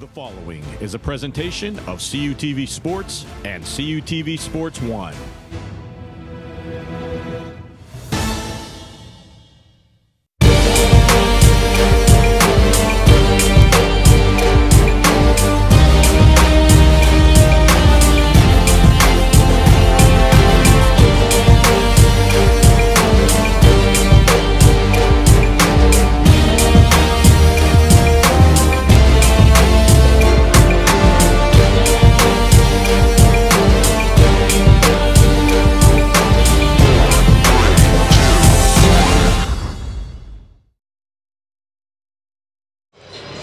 The following is a presentation of CUTV Sports and CUTV Sports 1.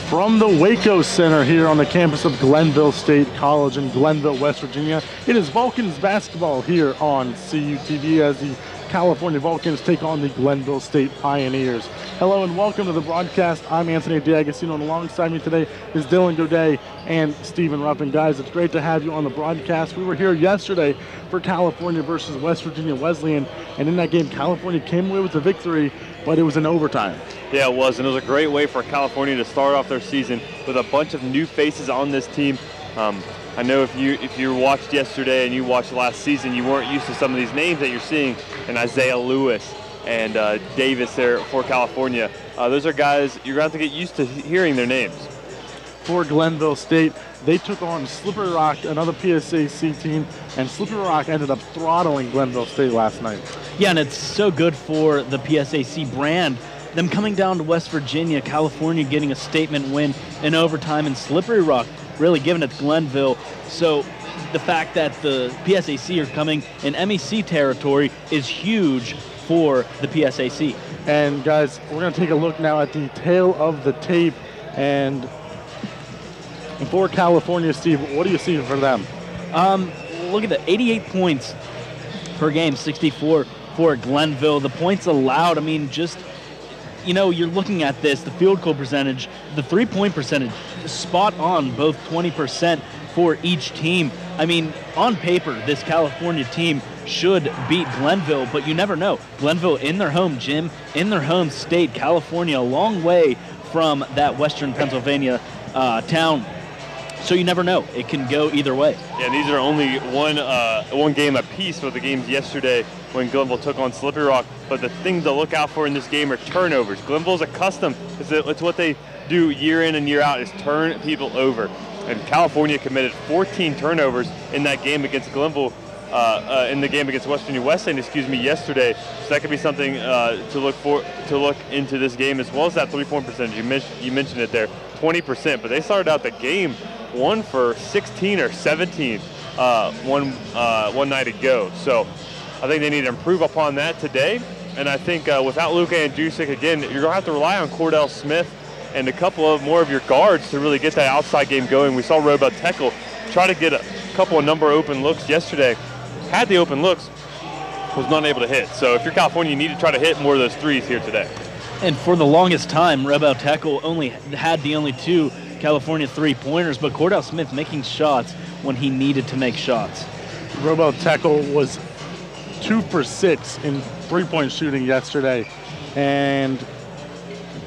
From the Waco Center here on the campus of Glenville State College in Glenville, West Virginia, it is Vulcans basketball here on CUTV as the California Vulcans take on the Glenville State Pioneers. Hello and welcome to the broadcast. I'm Anthony D'Agostino, and alongside me today is Dylan Godet and Stephen Ruffin. Guys, it's great to have you on the broadcast. We were here yesterday for California versus West Virginia Wesleyan, and in that game, California came away with the victory, but it was in overtime. Yeah, it was, and it was a great way for California to start off their season with a bunch of new faces on this team. I know if you watched yesterday and you watched last season, you weren't used to some of these names that you're seeing, and Isaiah Lewis and Davis there for California. Those are guys you're going to have to get used to hearing their names. For Glenville State, they took on Slippery Rock, another PSAC team, and Slippery Rock ended up throttling Glenville State last night. Yeah, and it's so good for the PSAC brand. Them coming down to West Virginia, California getting a statement win in overtime, and Slippery Rock really giving it to Glenville. So the fact that the PSAC are coming in MEC territory is huge for the PSAC. And guys, we're going to take a look now at the tail of the tape. And for California, Steve, what do you see for them? Look at the 88 points per game, 64 for Glenville. The points allowed, I mean, just, you know, you're looking at this, the field goal percentage, the three-point percentage, spot on, both 20% for each team. I mean, on paper, this California team should beat Glenville, but you never know. Glenville in their home gym, in their home state, California, a long way from that Western Pennsylvania town. So you never know. It can go either way. Yeah, these are only one game apiece for the games yesterday when Glenville took on Slippery Rock. But the thing to look out for in this game are turnovers. Glenville's accustomed. It's what they do year in and year out is turn people over. And California committed 14 turnovers in that game against Glenville, in the game against West Virginia Wesleyan, yesterday. So that could be something to look into this game, as well as that three-point percentage. You mentioned it there, 20%. But they started out the game 1 for 16 or 17 one night ago. So I think they need to improve upon that today. And I think without Luka Andrusic, again, you're going to have to rely on Cordell Smith and a couple of more of your guards to really get that outside game going. We saw Robel Tekel try to get a couple of number open looks yesterday. Had the open looks, was not able to hit. So if you're California, you need to try to hit more of those threes here today. And for the longest time, Robel Tekel only had the only 2 California three-pointers, but Cordell Smith making shots when he needed to make shots. Robel Tekel was 2 for 6 in three-point shooting yesterday, and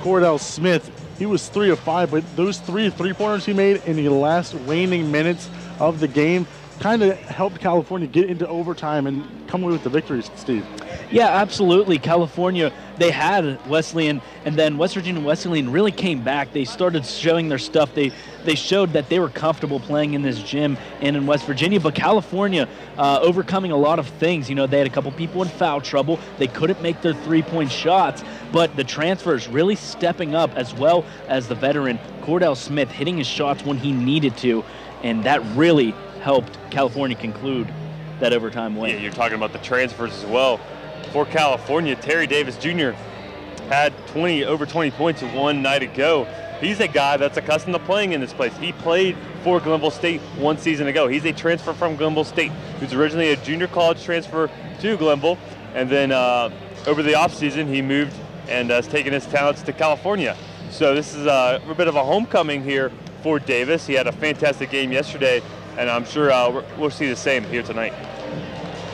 Cordell Smith, he was 3 of 5, but those 3 three-pointers he made in the last waning minutes of the game kind of helped California get into overtime and come away with the victories, Steve. Yeah, absolutely. California, they had Wesleyan, and then West Virginia Wesleyan really came back. They started showing their stuff. They showed that they were comfortable playing in this gym and in West Virginia, but California overcoming a lot of things. You know, they had a couple people in foul trouble. They couldn't make their three-point shots, but the transfers really stepping up, as well as the veteran Cordell Smith hitting his shots when he needed to, and that really helped California conclude that overtime win. Yeah, you're talking about the transfers as well. For California, Terry Davis Jr. had over 20 points one night ago. He's a guy that's accustomed to playing in this place. He played for Glenville State 1 season ago. He's a transfer from Glenville State. He was originally a junior college transfer to Glenville, and then over the offseason he moved and has taken his talents to California. So this is a bit of a homecoming here for Davis. He had a fantastic game yesterday, and I'm sure we'll see the same here tonight.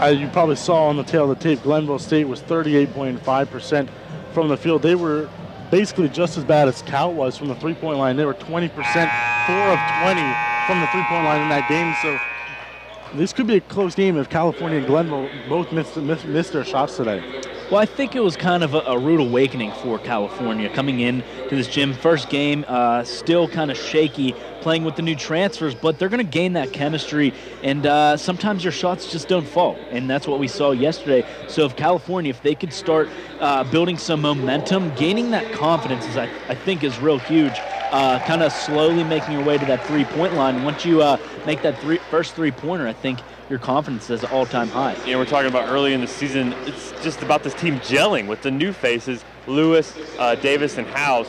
You probably saw on the tail of the tape, Glenville State was 38.5% from the field. They were basically just as bad as Cal was from the three-point line. They were 20%, 4 of 20 from the three-point line in that game. So this could be a close game if California and Glenville both missed their shots today. Well, I think it was kind of a rude awakening for California coming in to this gym. First game, still kind of shaky, playing with the new transfers, but they're going to gain that chemistry, and sometimes your shots just don't fall, and that's what we saw yesterday. So if California, if they could start building some momentum, gaining that confidence, I think is real huge. Kind of slowly making your way to that three-point line. Once you make that first three-pointer, I think your confidence is all-time high. Yeah, we're talking about early in the season. It's just about this team gelling with the new faces, Lewis, Davis, and Howes.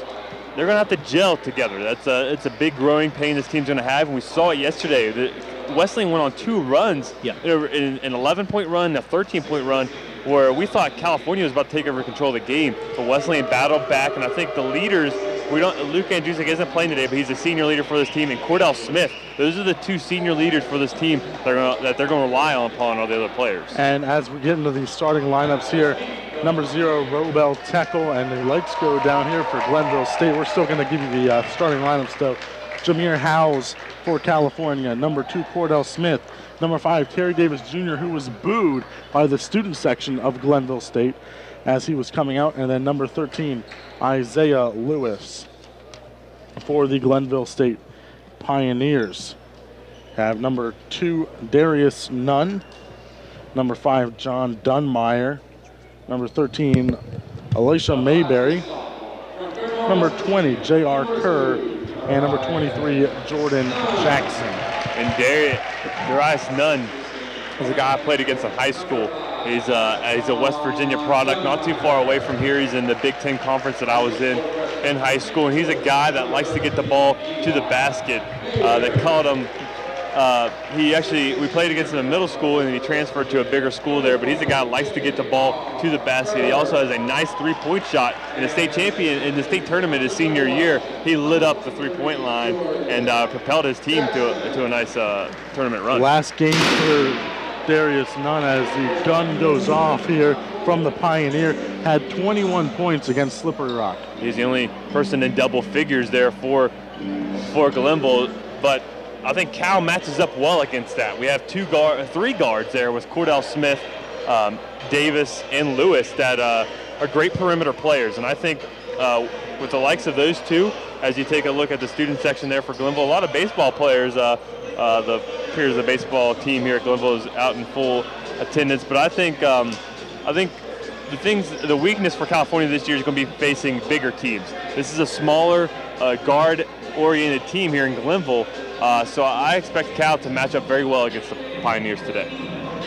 They're going to have to gel together. It's a big growing pain this team's going to have, and we saw it yesterday. Wesleyan went on 2 runs, an 11-point run, a 13-point run, where we thought California was about to take over control of the game, but Wesleyan battled back, and I think the leaders, Luke Andrzejczyk isn't playing today, but he's a senior leader for this team, and Cordell Smith, those are the 2 senior leaders for this team that they're going to rely upon all the other players. And as we get into the starting lineups here, number 0, Robel Tekel, and the lights go down here for Glenville State. We're still going to give you the starting lineups, though. Jameer Howes for California. Number 2, Cordell Smith. Number 5, Terry Davis Jr., who was booed by the student section of Glenville State as he was coming out. And then number 13, Isaiah Lewis for the Glenville State Pioneers. Have number 2, Darius Nunn. Number 5, John Dunmeyer. Number 13, Alicia Mayberry. Number 20, J.R. Kerr. And number 23, Jordan Jackson. And Darius Nunn is a guy I played against in high school. He's a West Virginia product, not too far away from here. He's in the Big Ten Conference that I was in high school, and he's a guy that likes to get the ball to the basket. They called him. We played against him in middle school, and he transferred to a bigger school there, but he's a guy that likes to get the ball to the basket. He also has a nice three-point shot. In the state champion, in the state tournament his senior year, he lit up the three-point line and propelled his team to a nice tournament run. Last game for Darius Nunn as the gun goes off here from the Pioneer, had 21 points against Slippery Rock. He's the only person in double figures there for Glenville, but I think Cal matches up well against that. We have 3 guards there with Cordell Smith, Davis, and Lewis that are great perimeter players. And I think with the likes of those 2, as you take a look at the student section there for Glenville, a lot of baseball players, the peers of the baseball team here at Glenville is out in full attendance. But I think the weakness for California this year is going to be facing bigger teams. This is a smaller guard-oriented team here in Glenville. So I expect Cal to match up very well against the Pioneers today.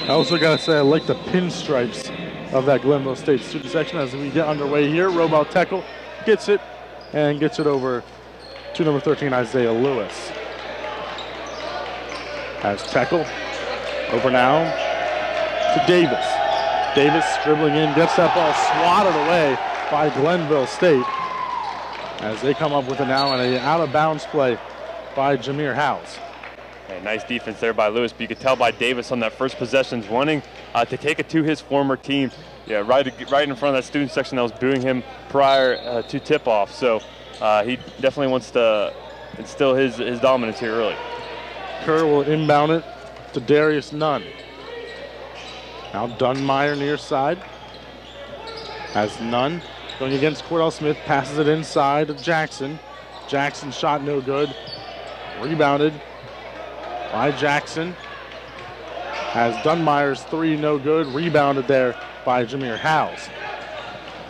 I also got to say I like the pinstripes of that Glenville State student section as we get underway here. Robel Tekel gets it and gets it over to number 13, Isaiah Lewis. Has Tekel over now to Davis. Davis dribbling in, gets that ball swatted away by Glenville State as they come up with it now and an out-of-bounds play by Jameer Howes. Nice defense there by Lewis, but you could tell by Davis on that first possession wanting to take it to his former team. Yeah, right in front of that student section that was booing him prior to tip-off. So he definitely wants to instill his dominance here early. Kerr will inbound it to Darius Nunn. Now Dunmeyer near side. Has Nunn going against Cordell Smith, passes it inside to Jackson. Jackson shot no good. Rebounded by Jackson. Has Dunmeyer's 3 no good. Rebounded there by Jameer Howes.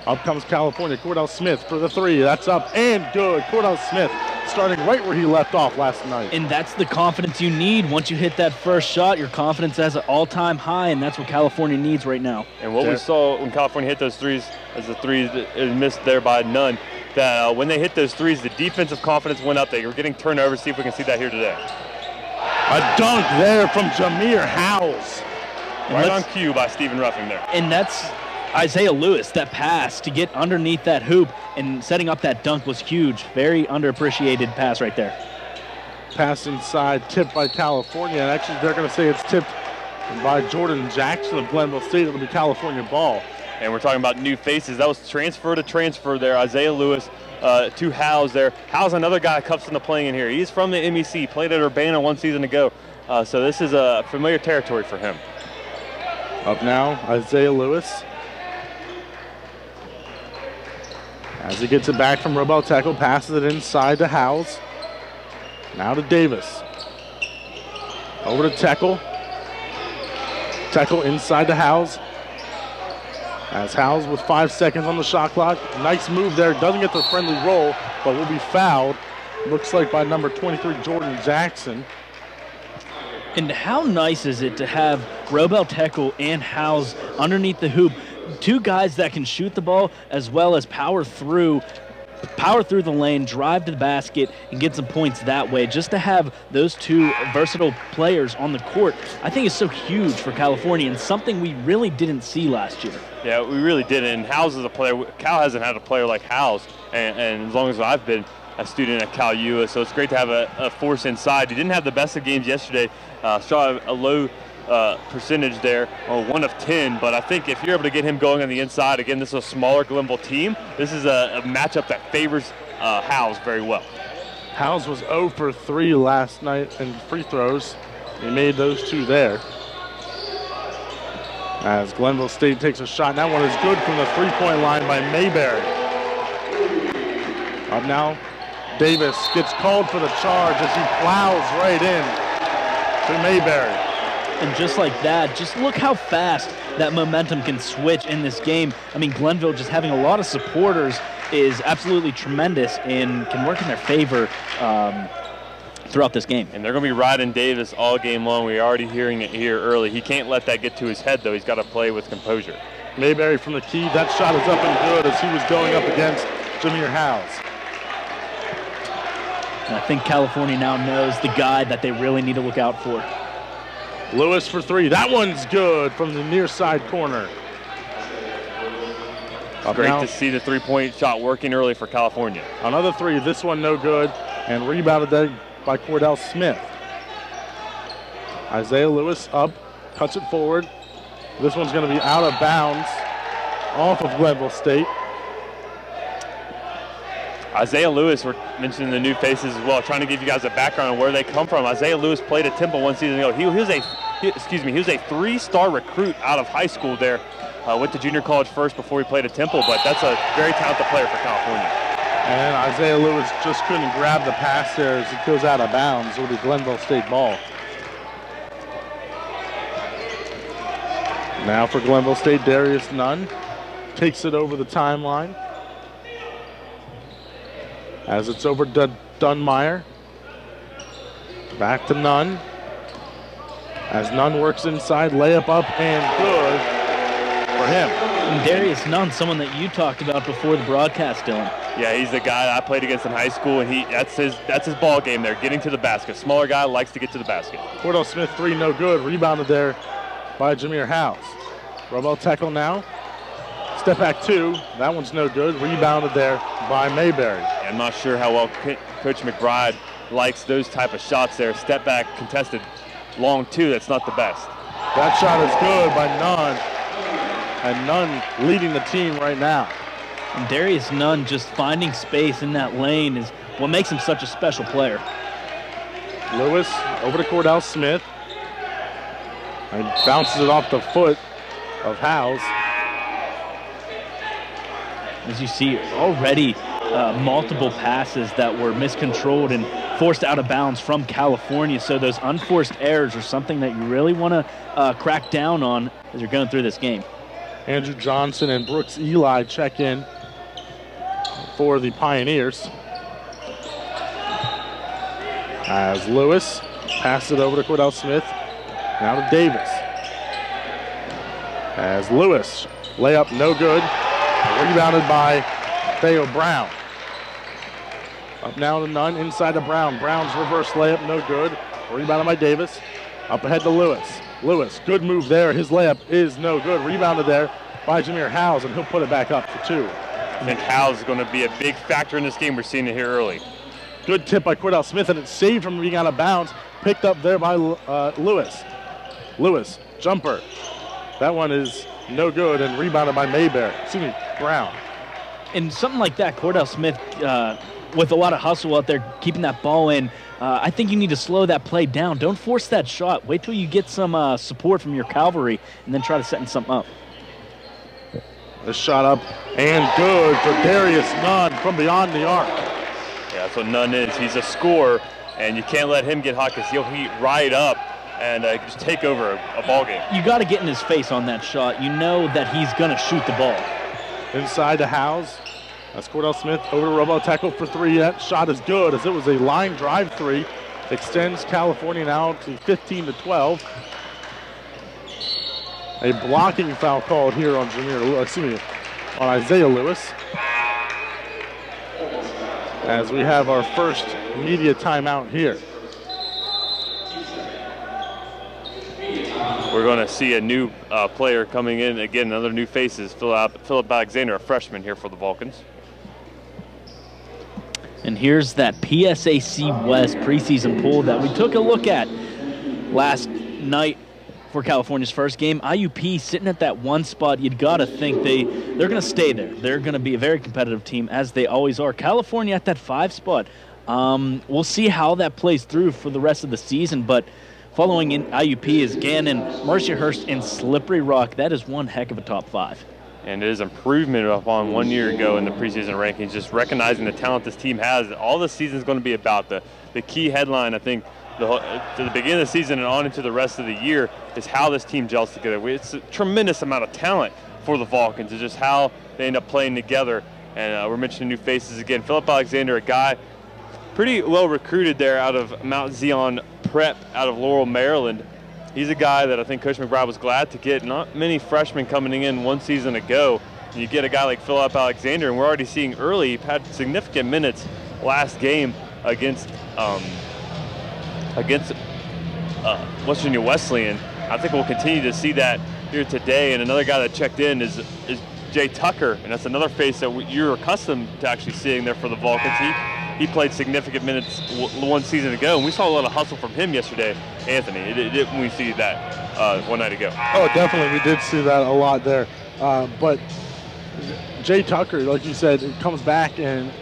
Up comes California. Cordell Smith for the 3. That's up and good. Cordell Smith starting right where he left off last night. And that's the confidence you need. Once you hit that first shot, your confidence is at an all-time high, and that's what California needs right now. And what we saw when California hit those threes, as the threes missed there by Nunn, that when they hit those threes, the defensive confidence went up. They were getting turnovers. See if we can see that here today. A dunk there from Jameer Howes. Right on cue by Stephen Ruffing there. And that's Isaiah Lewis. That pass to get underneath that hoop and setting up that dunk was huge. Very underappreciated pass right there. Pass inside, tipped by California. And actually, they're going to say it's tipped by Jordan Jackson of Glenville State. It'll be California ball. And we're talking about new faces. That was transfer to transfer there. Isaiah Lewis to Howes there. Howes, another guy cups in the playing in here. He's from the MEC, played at Urbana 1 season ago. So this is a familiar territory for him. Up now, Isaiah Lewis. As he gets it back from Robel Tekel, passes it inside to Howes. Now to Davis. Over to Tekel. Tekel inside to Howes. As Howes with 5 seconds on the shot clock. Nice move there. Doesn't get the friendly roll, but will be fouled. Looks like by number 23, Jordan Jackson. And how nice is it to have Robel Tekel and Howes underneath the hoop? Two guys that can shoot the ball as well as power through the lane, drive to the basket, and get some points that way. Just to have those two versatile players on the court, I think is so huge for California and something we really didn't see last year. Yeah, we really didn't. And Howes is a player. Cal hasn't had a player like Howes, and as long as I've been a student at Cal UA, so it's great to have a force inside. He didn't have the best of games yesterday. Saw a low percentage there, or 1 of 10, but I think if you're able to get him going on the inside, again, this is a smaller Glenville team. This is a matchup that favors Howes very well. Howes was 0 for 3 last night in free throws. He made those 2 there. As Glenville State takes a shot. That one is good from the three-point line by Mayberry. Up now, Davis gets called for the charge as he plows right in to Mayberry. And just like that, just look how fast that momentum can switch in this game. I mean, Glenville just having a lot of supporters is absolutely tremendous and can work in their favor throughout this game. And they're going to be riding Davis all game long. We're already hearing it here early. He can't let that get to his head, though. He's got to play with composure. Mayberry from the key. That shot is up and good as he was going up against Jameer Howes. And I think California now knows the guy that they really need to look out for. Lewis for 3. That one's good from the near side corner. Great to see the three-point shot working early for California. Another 3. This one no good. And rebounded there by Cordell Smith. Isaiah Lewis up, cuts it forward. This one's going to be out of bounds off of Glenville State. Isaiah Lewis, we're mentioning the new faces as well, trying to give you guys a background on where they come from. Isaiah Lewis played at Temple 1 season ago. He was a 3-star recruit out of high school there. Went to junior college first before he played at Temple, but that's a very talented player for California. And Isaiah Lewis just couldn't grab the pass there as it goes out of bounds with the Glenville State ball. Now for Glenville State, Darius Nunn takes it over the timeline. As it's over to Dunmeyer. Back to Nunn. As Nunn works inside, layup up and good for him. And Darius Nunn, someone that you talked about before the broadcast, Dylan. Yeah, he's the guy I played against in high school, and that's his ball game there, getting to the basket. Smaller guy, likes to get to the basket. Cordell Smith 3, no good. Rebounded there by Jameer Howes. Robel Tekel now. Step back 2. That one's no good. Rebounded there by Mayberry. I'm not sure how well Coach McBride likes those type of shots there. Step back contested long 2. That's not the best. That shot is good by Nunn. And Nunn leading the team right now. And Darius Nunn just finding space in that lane is what makes him such a special player. Lewis over to Cordell Smith. And bounces it off the foot of Howes. As you see, already multiple passes that were miscontrolled and forced out of bounds from California. So those unforced errors are something that you really want to crack down on as you're going through this game. Andrew Johnson and Brooks Eli check in for the Pioneers. As Lewis passes it over to Cordell Smith. Now to Davis. As Lewis, layup no good. Rebounded by Theo Brown. Up now to Nunn, inside to Brown. Brown's reverse layup, no good. Rebounded by Davis. Up ahead to Lewis. Lewis, good move there. His layup is no good. Rebounded there by Jameer Howes, and he'll put it back up for 2. I think Howes is going to be a big factor in this game. We're seeing it here early. Good tip by Cordell Smith, and it's saved from being out of bounds. Picked up there by Lewis. Lewis, jumper. That one is no good and rebounded by Brown. And something like that, Cordell Smith, with a lot of hustle out there, keeping that ball in, I think you need to slow that play down. Don't force that shot. Wait till you get some support from your cavalry and then try to set something up. The shot up and good for Darius Nunn from beyond the arc. Yeah, that's what Nunn is. He's a scorer, and you can't let him get hot because he'll heat right up and just take over a ball game. You got to get in his face on that shot. You know that he's going to shoot the ball. Inside to Howes. That's Cordell Smith over to Robo Tackle for three. That shot is good as it was a line drive three. Extends California now to 15-12. A blocking foul called here on on Isaiah Lewis. As we have our first media timeout here. We're going to see a new player coming in. Again, another new faces. Philip Alexander, a freshman here for the Vulcans. And here's that PSAC West preseason poll that we took a look at last night for California's first game. IUP sitting at that one spot. You'd got to think they're going to stay there. They're going to be a very competitive team, as they always are. California at that 5 spot. We'll see how that plays through for the rest of the season, but following in IUP is Gannon, Mercyhurst, and Slippery Rock. That is one heck of a top 5. And it is improvement upon 1 year ago in the preseason rankings, just recognizing the talent this team has. All the season is going to be about. The key headline, I think, to the beginning of the season and on into the rest of the year is how this team gels together. It's a tremendous amount of talent for the Vulcans. It's just how they end up playing together. And we're mentioning new faces again. Philip Alexander, a guy pretty well recruited there out of Mount Zion Prep out of Laurel, Maryland. He's a guy that I think Coach McBride was glad to get. Not many freshmen coming in 1 season ago. You get a guy like Philip Alexander, and we're already seeing early, he had significant minutes last game against West Virginia Wesleyan. I think we'll continue to see that here today. And another guy that checked in is Jay Tucker, and that's another face that you're accustomed to actually seeing there for the Vulcans. He played significant minutes 1 season ago, and we saw a lot of hustle from him yesterday, Anthony. Didn't we see that 1 night ago? Oh, definitely. We did see that a lot there. But Jay Tucker, like you said, comes back and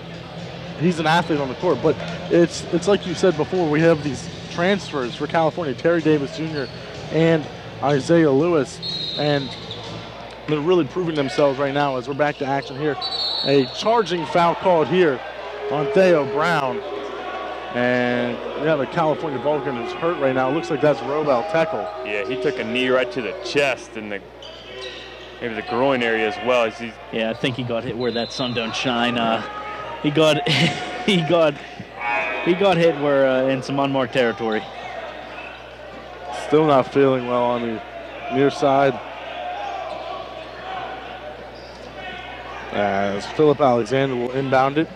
he's an athlete on the court. But it's like you said before, we have these transfers for California, Terry Davis Jr. and Isaiah Lewis, and they're really proving themselves right now as we're back to action here. A charging foul called here on Theo Brown, and we have a California Vulcan who's hurt right now. It looks like that's Robel Tekel. Yeah, he took a knee right to the chest and maybe the groin area as well. Yeah, I think he got hit where that sun don't shine. He got hit where in some unmarked territory. Still not feeling well on the near side. As Philip Alexander will inbound it.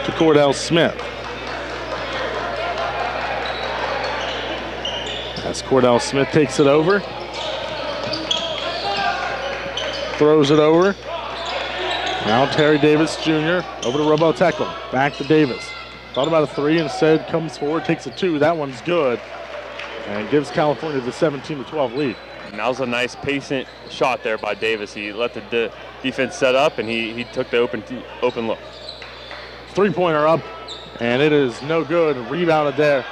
To Cordell Smith. As Cordell Smith takes it over. Throws it over. Now Terry Davis Jr. over to Robo Tekel. Back to Davis. Thought about a 3, instead comes forward, takes a 2. That one's good. And gives California the 17-12 lead. And that was a nice patient shot there by Davis. He let the defense set up, and he took the open look. 3-pointer up, and it is no good. Rebounded there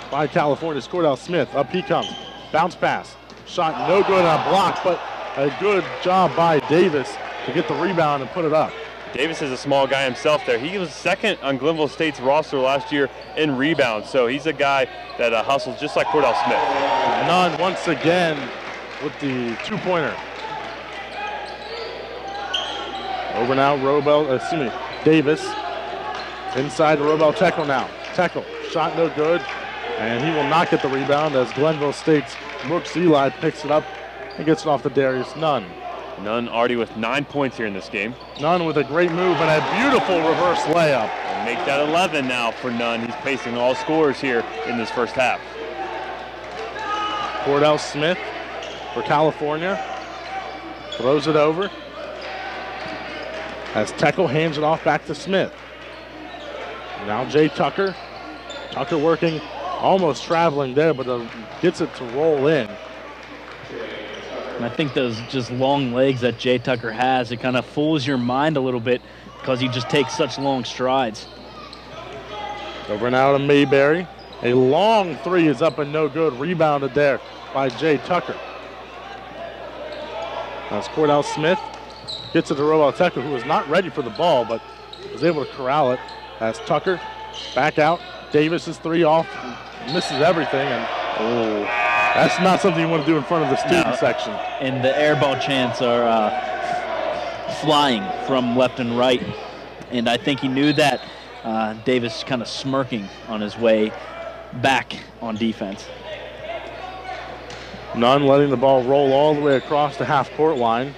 by California's Cordell Smith. Up he comes. Bounce pass. Shot no good on a block, but a good job by Davis to get the rebound and put it up. Davis is a small guy himself there. He was second on Glenville State's roster last year in rebounds, so he's a guy that hustles just like Cordell Smith. Nunn once again with the 2-pointer. Over now, Davis. Inside to Robel Tekel now. Tekel, shot no good, and he will not get the rebound as Glenville State's Brooks Eli picks it up and gets it off to Darius Nunn. Nunn already with 9 points here in this game. Nunn with a great move and a beautiful reverse layup. And make that 11 now for Nunn. He's pacing all scores here in this first half. Cordell Smith for California. Throws it over. As Tekel hands it off back to Smith. Now Jay Tucker Tucker working, almost traveling there, but gets it to roll in. And I think those just long legs that Jay Tucker has, it kind of fools your mind a little bit because he just takes such long strides. Over now to Mayberry. A long three is up and no good. Rebounded there by Jay Tucker. As Cordell Smith gets it to Robel Tucker, who was not ready for the ball, but was able to corral it. As Tucker back out. Davis's three off, misses everything, and that's not something you want to do in front of the student section. And the air ball chants are flying from left and right. And I think he knew that. Davis kind of smirking on his way back on defense. Nunn letting the ball roll all the way across the half-court line.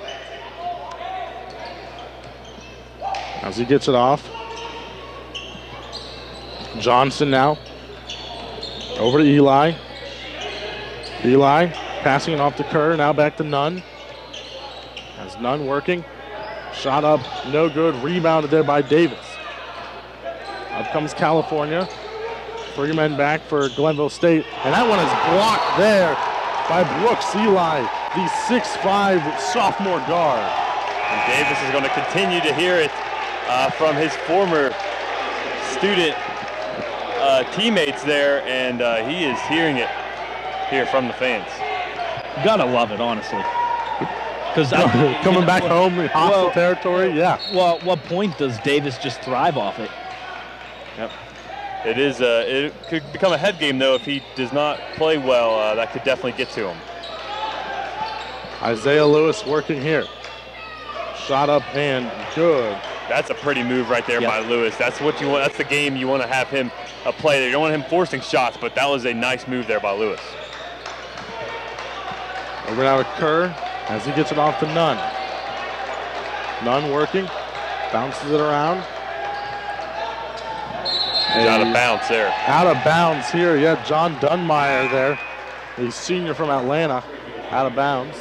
As he gets it off. Johnson now. Over to Eli. Eli passing it off to Kerr, now back to Nunn. As Nunn working. Shot up, no good. Rebounded there by Davis. Up comes California. 3 men back for Glenville State. And that one is blocked there by Brooks Eli, the 6'5" sophomore guard. And Davis is going to continue to hear it from his former student teammates there, and he is hearing it here from the fans. You gotta love it, honestly. Because coming back home in hostile territory, yeah. Well, at what point does Davis just thrive off it? Yep. It is. It could become a head game though if he does not play well. That could definitely get to him. Isaiah Lewis working here. Shot up and good. That's a pretty move right there by Lewis. That's what you want. That's the game you want to have him play there. You don't want him forcing shots, but that was a nice move there by Lewis. Over now to Kerr as he gets it off to Nunn. Nunn working, bounces it around. He's out of bounds there. Out of bounds here, yeah. John Dunmeyer there, a senior from Atlanta, out of bounds.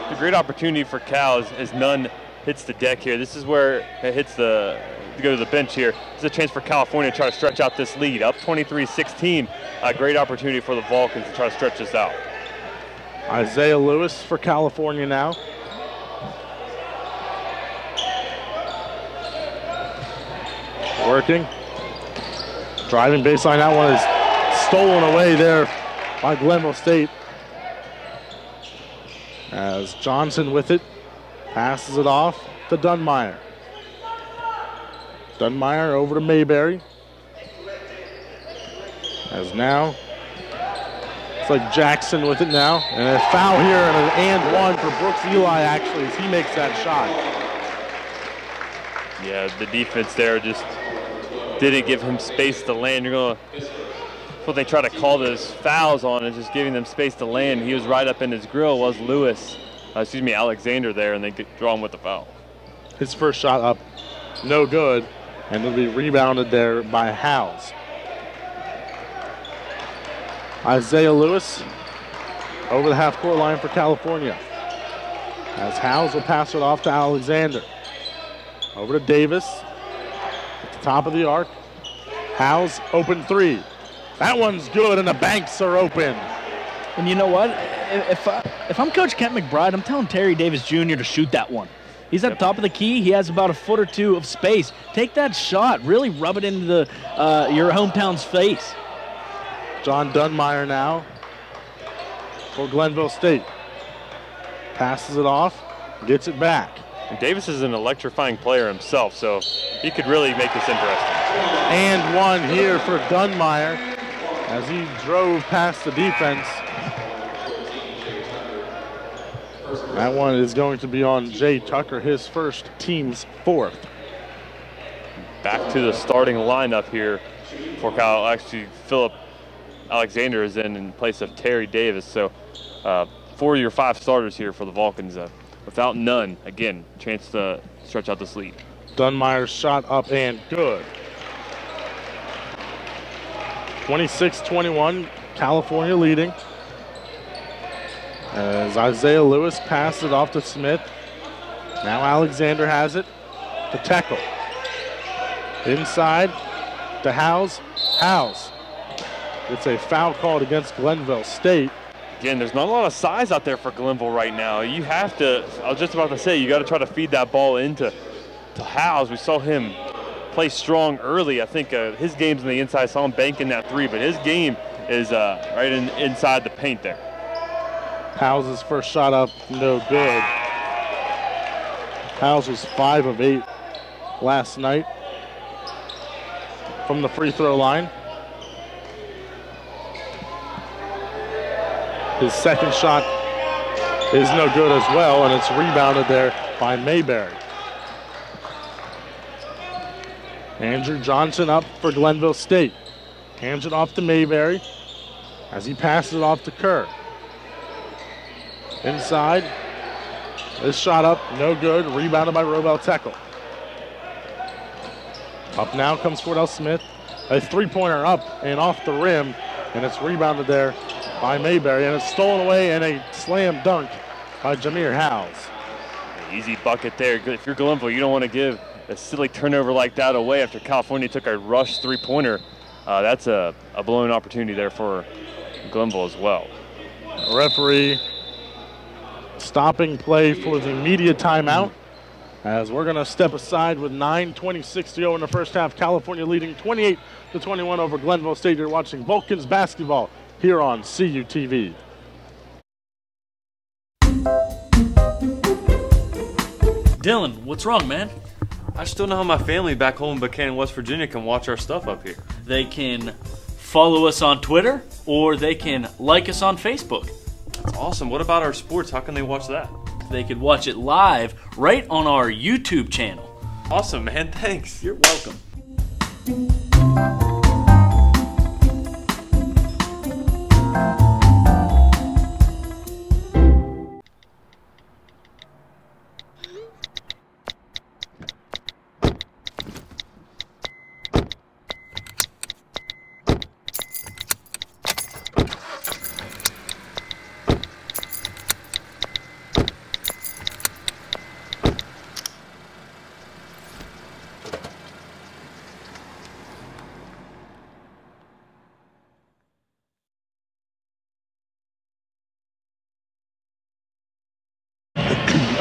A great opportunity for Cal as Nunn hits the deck here. This is where it hits to go to the bench here. This is a chance for California to try to stretch out this lead. Up 23-16. A great opportunity for the Vulcans to try to stretch this out. Isaiah Lewis for California now. Working. Driving baseline. That one is stolen away there by Glenville State. As Johnson with it. Passes it off to Dunmeyer. Dunmeyer over to Mayberry. As now, it's like Jackson with it now. And a foul here and an and one for Brooks Eli actually as he makes that shot. Yeah, the defense there just didn't give him space to land. You're going to, what they try to call those fouls on is just giving them space to land. He was right up in his grill, was Alexander there, and they draw him with the foul. His first shot up, no good, and it'll be rebounded there by Howes. Isaiah Lewis over the half-court line for California. As Howes will pass it off to Alexander. Over to Davis at the top of the arc. Howes, open three. That one's good, and the banks are open. And you know what? If I'm Coach Kent McBride, I'm telling Terry Davis Jr. to shoot that one. He's at the top of the key. He has about a foot or two of space. Take that shot. Really rub it into your hometown's face. John Dunmeyer now for Glenville State. Passes it off, gets it back. And Davis is an electrifying player himself, so he could really make this interesting. And one here for Dunmeyer as he drove past the defense. That one is going to be on Jay Tucker, his first, team's fourth. Back to the starting lineup here for Cal. Actually, Philip Alexander is in place of Terry Davis. So 4 of your 5 starters here for the Vulcans. Without Nunn, again, chance to stretch out this lead. Dunmeyer's shot up and good. 26-21, California leading. As Isaiah Lewis passes it off to Smith. Now Alexander has it to Tekel. Inside to Howes. Howes It's a foul called against Glenville State. Again, there's not a lot of size out there for Glenville right now. You have to, I was just about to say, you got to try to feed that ball into Howes. We saw him play strong early. I think his game's on the inside, saw him banking that three, but his game is right inside the paint there. Howes' first shot up, no good. Howes was 5 of 8 last night from the free throw line. His second shot is no good as well, and it's rebounded there by Mayberry. Andrew Johnson up for Glenville State. Hands it off to Mayberry as he passes it off to Kerr. Inside. This shot up, no good. Rebounded by Robel Tekel. Up now comes Cordell Smith. A three-pointer up and off the rim, and it's rebounded there by Mayberry, and it's stolen away and a slam dunk by Jameer Howes. Easy bucket there. If you're Glenville, you don't want to give a silly turnover like that away after California took a rush three-pointer. That's a blown opportunity there for Glenville as well. Referee stopping play for the media timeout as we're going to step aside with 9:26 to go in the first half. California leading 28-21 over Glenville State. You're watching Vulcans basketball here on CUTV. Dylan, what's wrong, man? I just don't know how my family back home in Buchanan, West Virginia can watch our stuff up here. They can follow us on Twitter or they can like us on Facebook. That's awesome. What about our sports? How can they watch that? They could watch it live right on our YouTube channel. Awesome, man. Thanks. You're welcome.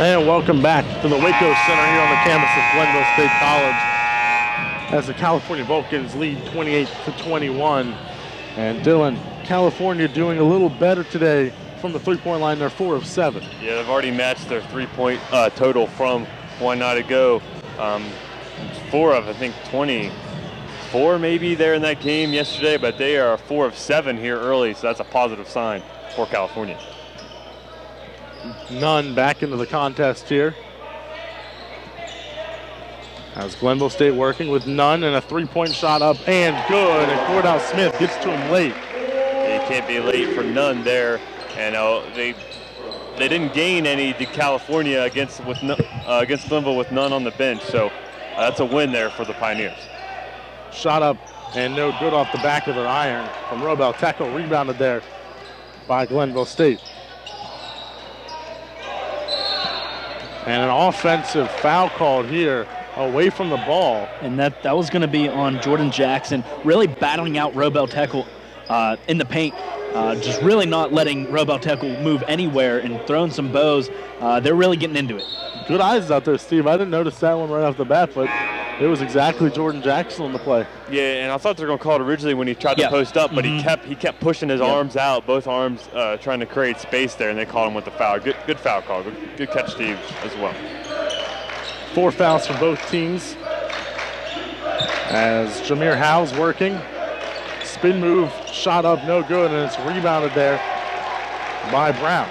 And welcome back to the Waco Center here on the campus of Glenville State College as the California Vulcans lead 28-21. And Dylan, California doing a little better today from the three-point line. They're 4 of 7. Yeah, they've already matched their three-point total from one night ago. 4 of, I think, 24 maybe there in that game yesterday, but they are 4 of 7 here early, so that's a positive sign for California. Nunn back into the contest here. As Glenville State working with Nunn, and a three-point shot up and good, and Cordell Smith gets to him late. You can't be late for Nunn there, and they didn't gain any to California against Glenville with Nunn on the bench, so that's a win there for the Pioneers. Shot up and no good off the back of their iron from Robel Tekel, rebounded there by Glenville State. And an offensive foul called here away from the ball. And that was going to be on Jordan Jackson, really battling out Robel Tekel in the paint, just really not letting Robel Tekel move anywhere and throwing some bows. They're really getting into it. Good eyes out there, Steve. I didn't notice that one right off the bat, but it was exactly Jordan Jackson on the play. Yeah, and I thought they were going to call it originally when he tried to post up, but he kept pushing his arms out, both arms trying to create space there, and they called him with the foul. Good foul call. Good catch, Steve, as well. 4 fouls for both teams. As Jameer Howes working. Spin move, shot up, no good, and it's rebounded there by Brown.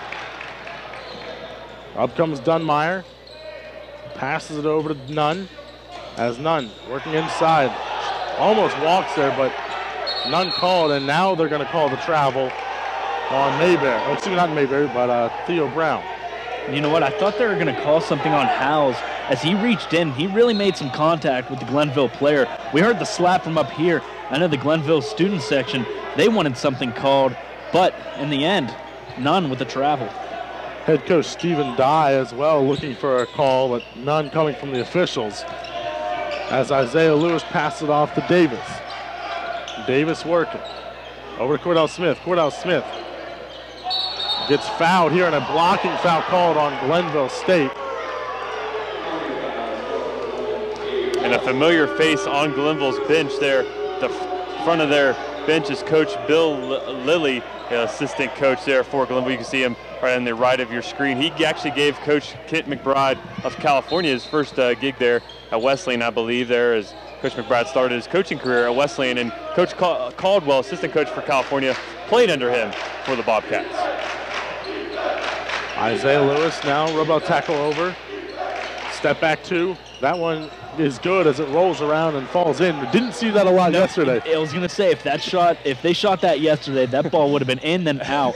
Up comes Dunmeyer. Passes it over to Nunn. As Nunn working inside. Almost walks there, but none called, and now they're going to call the travel on Mayberry. Oh, excuse me, not Mayberry, but Theo Brown. You know what? I thought they were going to call something on Howes. As he reached in, he really made some contact with the Glenville player. We heard the slap from up here. I know the Glenville student section, they wanted something called, but in the end, none with the travel. Head coach Stephen Dye as well looking for a call, but none coming from the officials. As Isaiah Lewis passes it off to Davis. Davis working. Over to Cordell Smith. Cordell Smith gets fouled here, and a blocking foul called on Glenville State. And a familiar face on Glenville's bench there. The front of their bench is Coach Bill Lilly, assistant coach there for Glenville. You can see him right on the right of your screen. He actually gave Coach Kent McBride of California his first gig there at Wesleyan, I believe, there as Coach McBride started his coaching career at Wesleyan. And Coach Caldwell, assistant coach for California, played under him for the Bobcats. Isaiah Lewis now, rubber tackle over. Step back 2. That one is good as it rolls around and falls in. We didn't see that a lot yesterday. I was going to say, if they shot that yesterday, that ball would have been in, then out.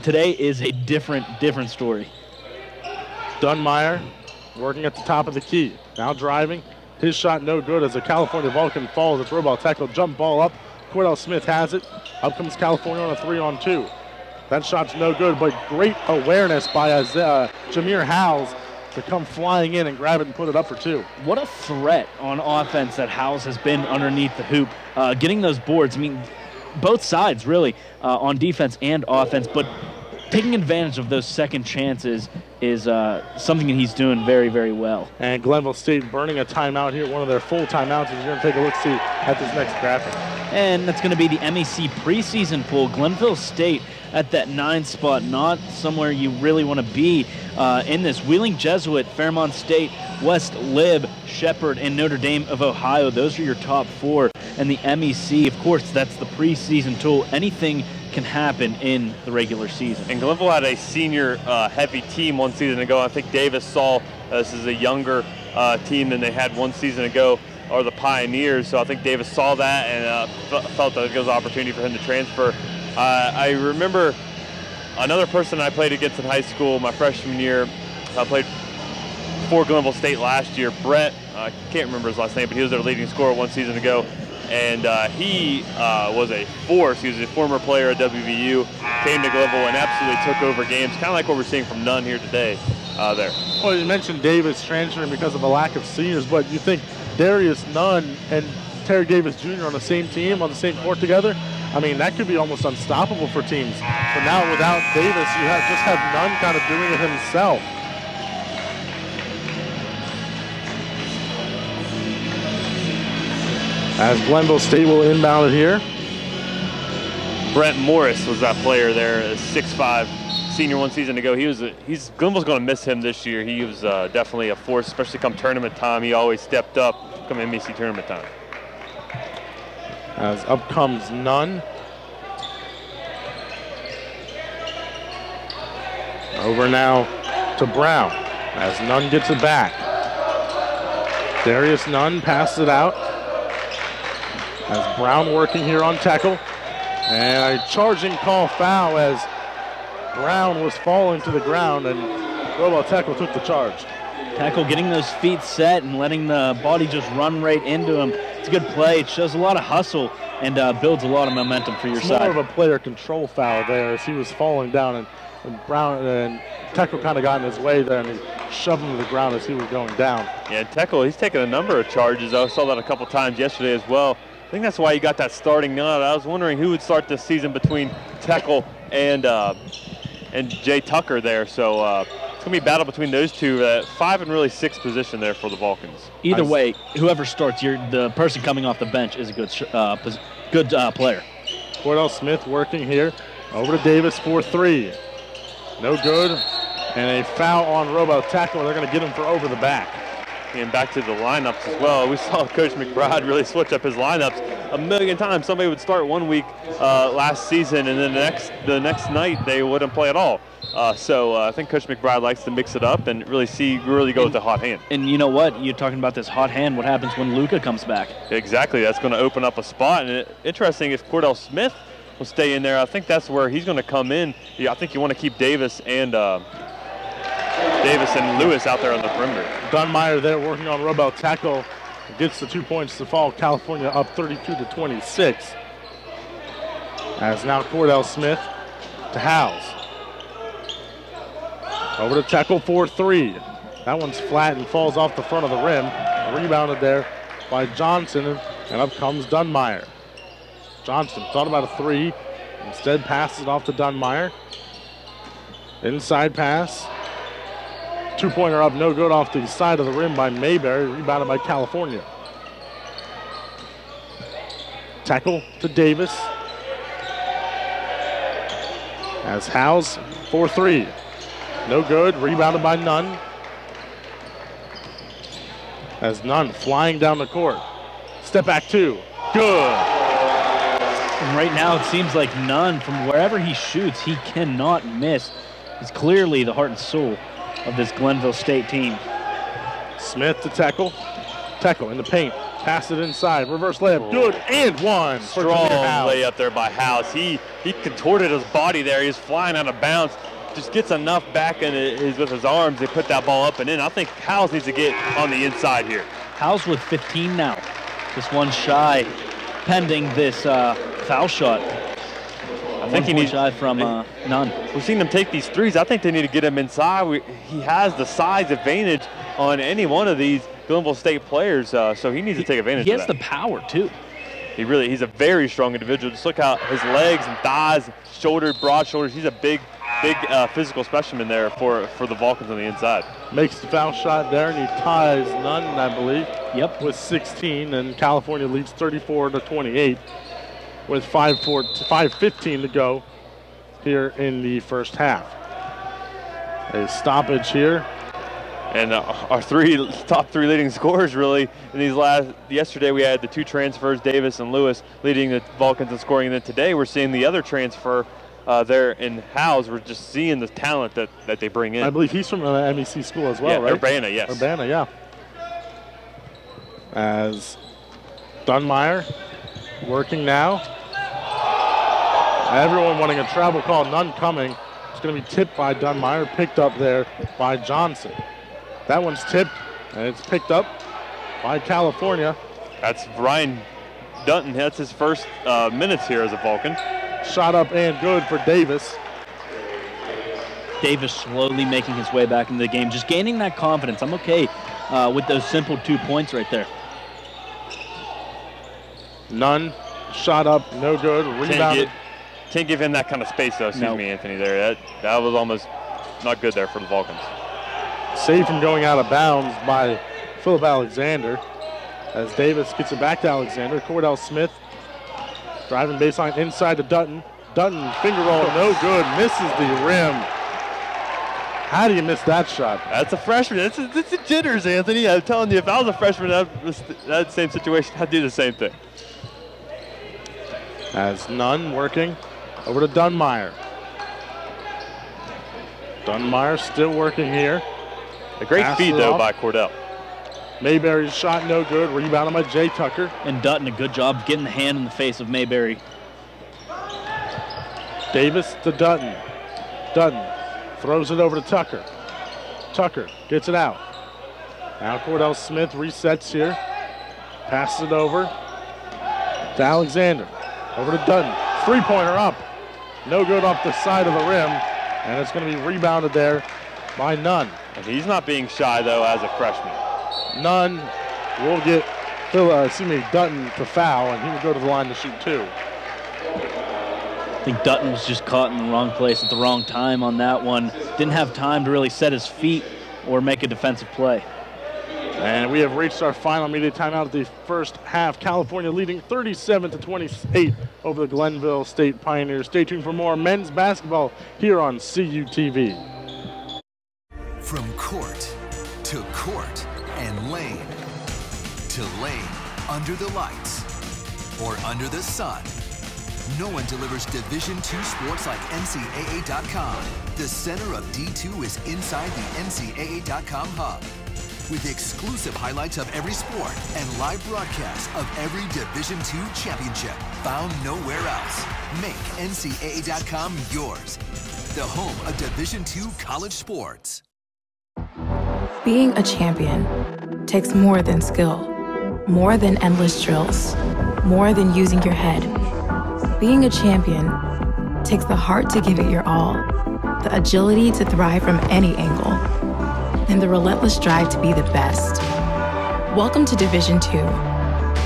Today is a different story. Dunmeyer working at the top of the key. Now driving. His shot no good as a California Vulcan falls. It's robot tackle, jump ball up. Cordell Smith has it. Up comes California on a 3-on-2. That shot's no good, but great awareness by Jameer Howes to come flying in and grab it and put it up for 2. What a threat on offense that Howes has been underneath the hoop. Getting those boards, I mean, both sides really on defense and offense, but taking advantage of those second chances is something that he's doing very, very well. And Glenville State burning a timeout here, one of their full timeouts. As you're going to take a look-see at this next graphic. And that's going to be the MEC preseason pool. Glenville State at that 9 spot, not somewhere you really want to be in this. Wheeling Jesuit, Fairmont State, West Lib, Shepherd, and Notre Dame of Ohio. Those are your top 4. And the MEC, of course, that's the preseason tool. Anything can happen in the regular season. And Glenville had a senior heavy team one season ago. I think Davis saw this is a younger team than they had one season ago, or the Pioneers. So I think Davis saw that and felt that it was an opportunity for him to transfer. I remember another person I played against in high school my freshman year. I played for Glenville State last year. Brett, I can't remember his last name, but he was their leading scorer one season ago. And he was a force. He was a former player at WVU, came to Glenville and absolutely took over games, kind of like what we're seeing from Nunn here today there. Well, you mentioned Davis transferring because of a lack of seniors, but you think Darius Nunn and Terry Davis Jr. on the same team, on the same court together? I mean, that could be almost unstoppable for teams. But now without Davis, you just have Nunn kind of doing it himself. As Glenville State will inbound it here. Brent Morris was that player there, a 6'5", senior one season ago. Glenville's going to miss him this year. He was definitely a force, especially come tournament time. He always stepped up come MEC tournament time. As up comes Nunn. Over now to Brown as Nunn gets it back. Darius Nunn passes it out. As Brown working here on tackle. And a charging call foul as Brown was falling to the ground and robot tackle took the charge. Tackle getting those feet set and letting the body just run right into him. It's a good play. It shows a lot of hustle and builds a lot of momentum for your side. More of a player control foul there as he was falling down and Brown and tackle kind of got in his way there and he shoved him to the ground as he was going down. Yeah, tackle, he's taken a number of charges. I saw that a couple times yesterday as well. I think that's why he got that starting nod. I was wondering who would start this season between Tackle and Jay Tucker there. So it's going to be a battle between those two. 5 and really 6 position there for the Vulcans. Either way, whoever starts, the person coming off the bench is a good player. Cordell Smith working here. Over to Davis for 3. No good. And a foul on Robo tackle. They're going to get him for over the back. And back to the lineups as well. We saw Coach McBride really switch up his lineups a million times. Somebody would start one week last season, and then the next night they wouldn't play at all. So I think Coach McBride likes to mix it up and really go with the hot hand. And you know what? You're talking about this hot hand. What happens when Luca comes back? Exactly. That's going to open up a spot. And interesting, if Cordell Smith will stay in there, I think that's where he's going to come in. Yeah, I think you want to keep Davis and Lewis out there on the perimeter. Dunmeyer there working on Robel tackle. Gets the 2 points to fall. California up 32-26. As now Cordell Smith to Howes. Over to tackle for 3. That one's flat and falls off the front of the rim. Rebounded there by Johnson, and up comes Dunmeyer. Johnson thought about a 3, Instead, passes it off to Dunmire. Inside pass. Two-pointer up, no good off the side of the rim by Mayberry, rebounded by California. Tackle to Davis. As Howes, 4-3. No good, rebounded by Nunn. As Nunn flying down the court. Step back two, good. And right now it seems like Nunn, from wherever he shoots, he cannot miss. He's clearly the heart and soul of this Glenville State team. Smith to Tekel. Tekel in the paint. Pass it inside. Reverse layup. Good. And one. Strong layup there by House. He contorted his body there. He was flying out of bounds. Just gets enough back with his arms to put that ball up and in. I think House needs to get on the inside here. House with 15 now. Just one shy, pending this foul shot. I think he needs shy from Nunn. We've seen them take these threes. I think they need to get him inside. He has the size advantage on any one of these Glenville State players, so he needs to take advantage of that. He has the power, too. He's a very strong individual. Just look how his legs and thighs, broad shoulders. He's a big physical specimen there for the Vulcans on the inside. Makes the foul shot there, and he ties Nunn, I believe. Yep. With 16, and California leads 34-28 with 5:15 to go here in the first half. A stoppage here. And our top three leading scorers really in these yesterday we had the two transfers, Davis and Lewis, leading the Vulcans in scoring. And then today we're seeing the other transfer there in Howes. We're just seeing the talent that they bring in. I believe he's from MEC school as well, right? Urbana, yes. Urbana, yeah. As Dunmire working now. Everyone wanting a travel call, none coming. It's going to be tipped by Dunmire, picked up there by Johnson. That one's tipped, and it's picked up by California. That's Ryan Dutton. That's his first minutes here as a Vulcan. Shot up and good for Davis. Davis slowly making his way back into the game, just gaining that confidence. I'm okay with those simple 2 points right there. Nunn, shot up, no good, rebounded. Can't give him that kind of space though, excuse me, Anthony, there. That was almost not good there for the Vulcans. Saved from going out of bounds by Philip Alexander. As Davis gets it back to Alexander. Cordell Smith driving baseline inside to Dutton. Dutton finger roll, no good, misses the rim. How do you miss that shot? That's a freshman. It's a jitters, Anthony. I'm telling you, if I was a freshman in that same situation, I'd do the same thing. As Nunn working over to Dunmire. Dunmire still working here. A great feed, though, by Cordell. Mayberry's shot no good. Rebounded by Jay Tucker. And Dutton, a good job getting the hand in the face of Mayberry. Davis to Dutton. Dutton throws it over to Tucker. Tucker gets it out. Now Cordell Smith resets here. Passes it over to Alexander. Over to Dutton. Three-pointer up. No good off the side of the rim. And it's going to be rebounded there by Nunn. And he's not being shy, though, as a freshman. Nunn will get Dutton to foul, and he will go to the line to shoot two. I think Dutton was just caught in the wrong place at the wrong time on that one. Didn't have time to really set his feet or make a defensive play. And we have reached our final media timeout of the first half. California leading 37-28 over the Glenville State Pioneers. Stay tuned for more men's basketball here on CUTV. From court to court and lane to lane, under the lights or under the sun, no one delivers Division II sports like NCAA.com. The center of D2 is inside the NCAA.com hub, with exclusive highlights of every sport and live broadcasts of every Division II championship found nowhere else. Make NCAA.com yours, the home of Division II college sports. Being a champion takes more than skill, more than endless drills, more than using your head. Being a champion takes the heart to give it your all, the agility to thrive from any angle, and the relentless drive to be the best. Welcome to Division II,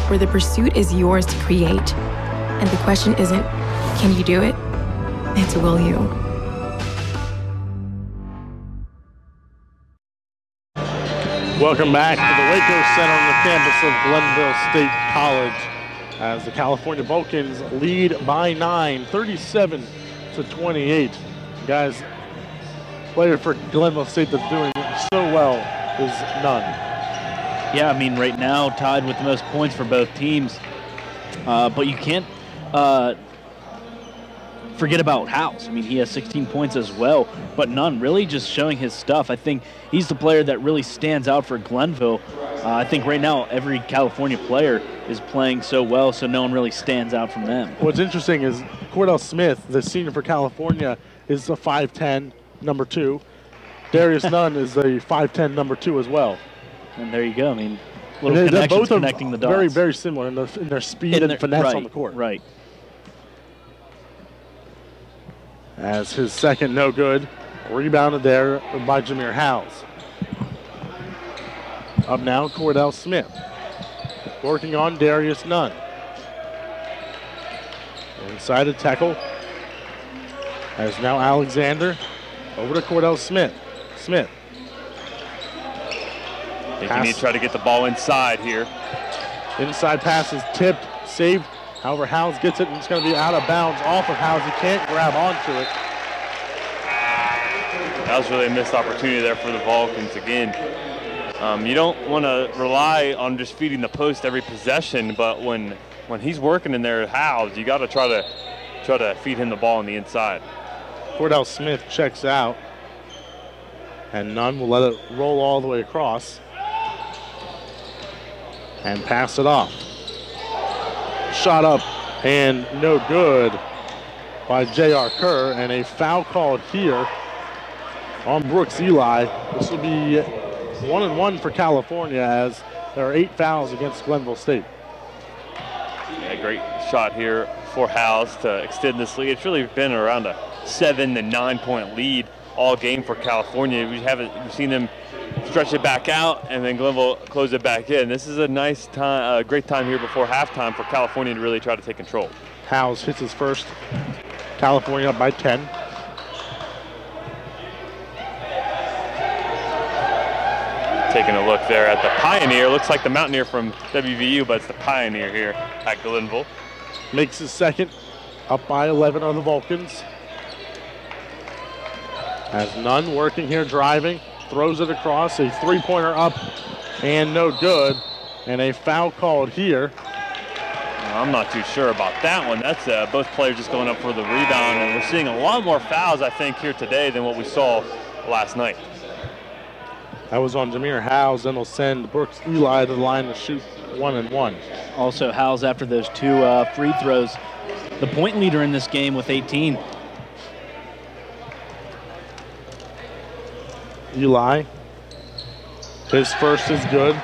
where the pursuit is yours to create, and the question isn't, can you do it? It's will you. Welcome back to the Waco Center on the campus of Glenville State College as the California Vulcans lead by 9, 37-28. Guys, player for Glenville State that's doing so well is Nunn. Yeah, I mean, right now tied with the most points for both teams. But you can't forget about House. I mean, he has 16 points as well, but Nunn really just showing his stuff. I think he's the player that really stands out for Glenville. I think right now every California player is playing so well, so no one really stands out from them. What's interesting is Cordell Smith, the senior for California, is a 5'10", number 2. Darius Nunn is a 5'10", number 2 as well. And there you go. I mean, little connections connecting the dots. Very, very similar in their speed and finesse on the court. Right. As his second no good, rebounded there by Jameer Howes. Up now, Cordell Smith, working on Darius Nunn. Inside a tackle, as now Alexander, over to Cordell Smith. Smith. I think you need to try to get the ball inside here. Inside pass is tipped, saved. However, Howes gets it, and it's going to be out of bounds off of Howes. He can't grab onto it. That was really a missed opportunity there for the Vulcans again. You don't want to rely on just feeding the post every possession, but when he's working in there, Howes, you got to try to feed him the ball on the inside. Cordell Smith checks out, and Nunn will let it roll all the way across and pass it off. Shot up and no good by J.R. Kerr, and a foul called here on Brooks Eli. This will be 1-1 for California as there are 8 fouls against Glenville State. Yeah, great shot here for Howes to extend this lead. It's really been around a 7 to 9 point lead all game for California. We've seen them stretch it back out and then Glenville close it back in. This is a nice time, great time here before halftime for California to really try to take control. Howes hits his first. California up by 10. Taking a look there at the Pioneer. Looks like the Mountaineer from WVU, but it's the Pioneer here at Glenville. Makes his second, up by 11 on the Vulcans. As Nunn working here, driving, throws it across, a three-pointer up and no good, and a foul called here. I'm not too sure about that one. That's both players just going up for the rebound, and we're seeing a lot more fouls, I think, here today than what we saw last night. That was on Jameer Howes, then will send Brooks Eli to the line to shoot 1-1. Also, Howes, after those 2 free throws, the point leader in this game with 18. Eli, his first is good.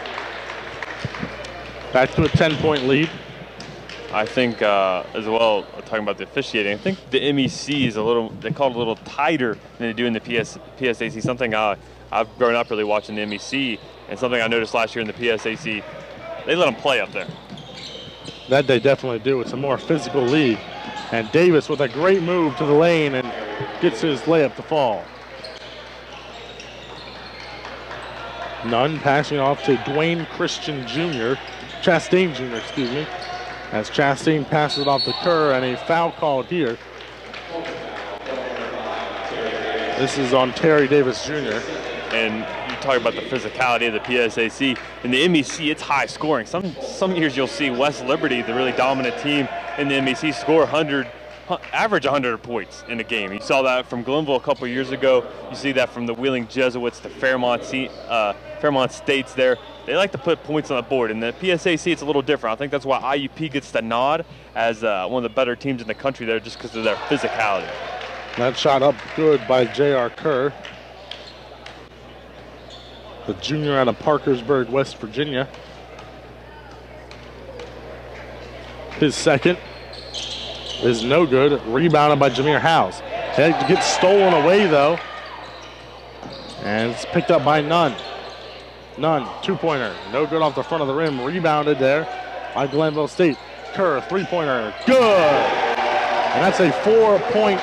Back to a 10-point lead. I think as well, talking about the officiating, I think the MEC is they call it a little tighter than they do in the PSAC. Something I've grown up really watching the MEC, and something I noticed last year in the PSAC, they let them play up there. That they definitely do. It's a more physical league. And Davis with a great move to the lane and gets his layup to fall. Nunn passing off to Dwayne Christian Jr., Chastain Jr., excuse me, as Chastain passes it off to Kerr, and a foul called here. This is on Terry Davis Jr. And you talk about the physicality of the PSAC. In the MEC, it's high scoring. Some years you'll see West Liberty, the really dominant team in the MEC, score average 100 points in a game. You saw that from Glenville a couple years ago. You see that from the Wheeling Jesuits, the Fairmont States there. They like to put points on the board. In the PSAC, it's a little different. I think that's why IUP gets the nod as one of the better teams in the country there, just because of their physicality. That shot up good by J.R. Kerr, the junior out of Parkersburg, West Virginia. His second is no good, rebounded by Jameer Howes. It gets stolen away though, and it's picked up by Nunn. Nunn, two-pointer, no good off the front of the rim, rebounded there by Glenville State. Kerr, three-pointer, good! And that's a 4-point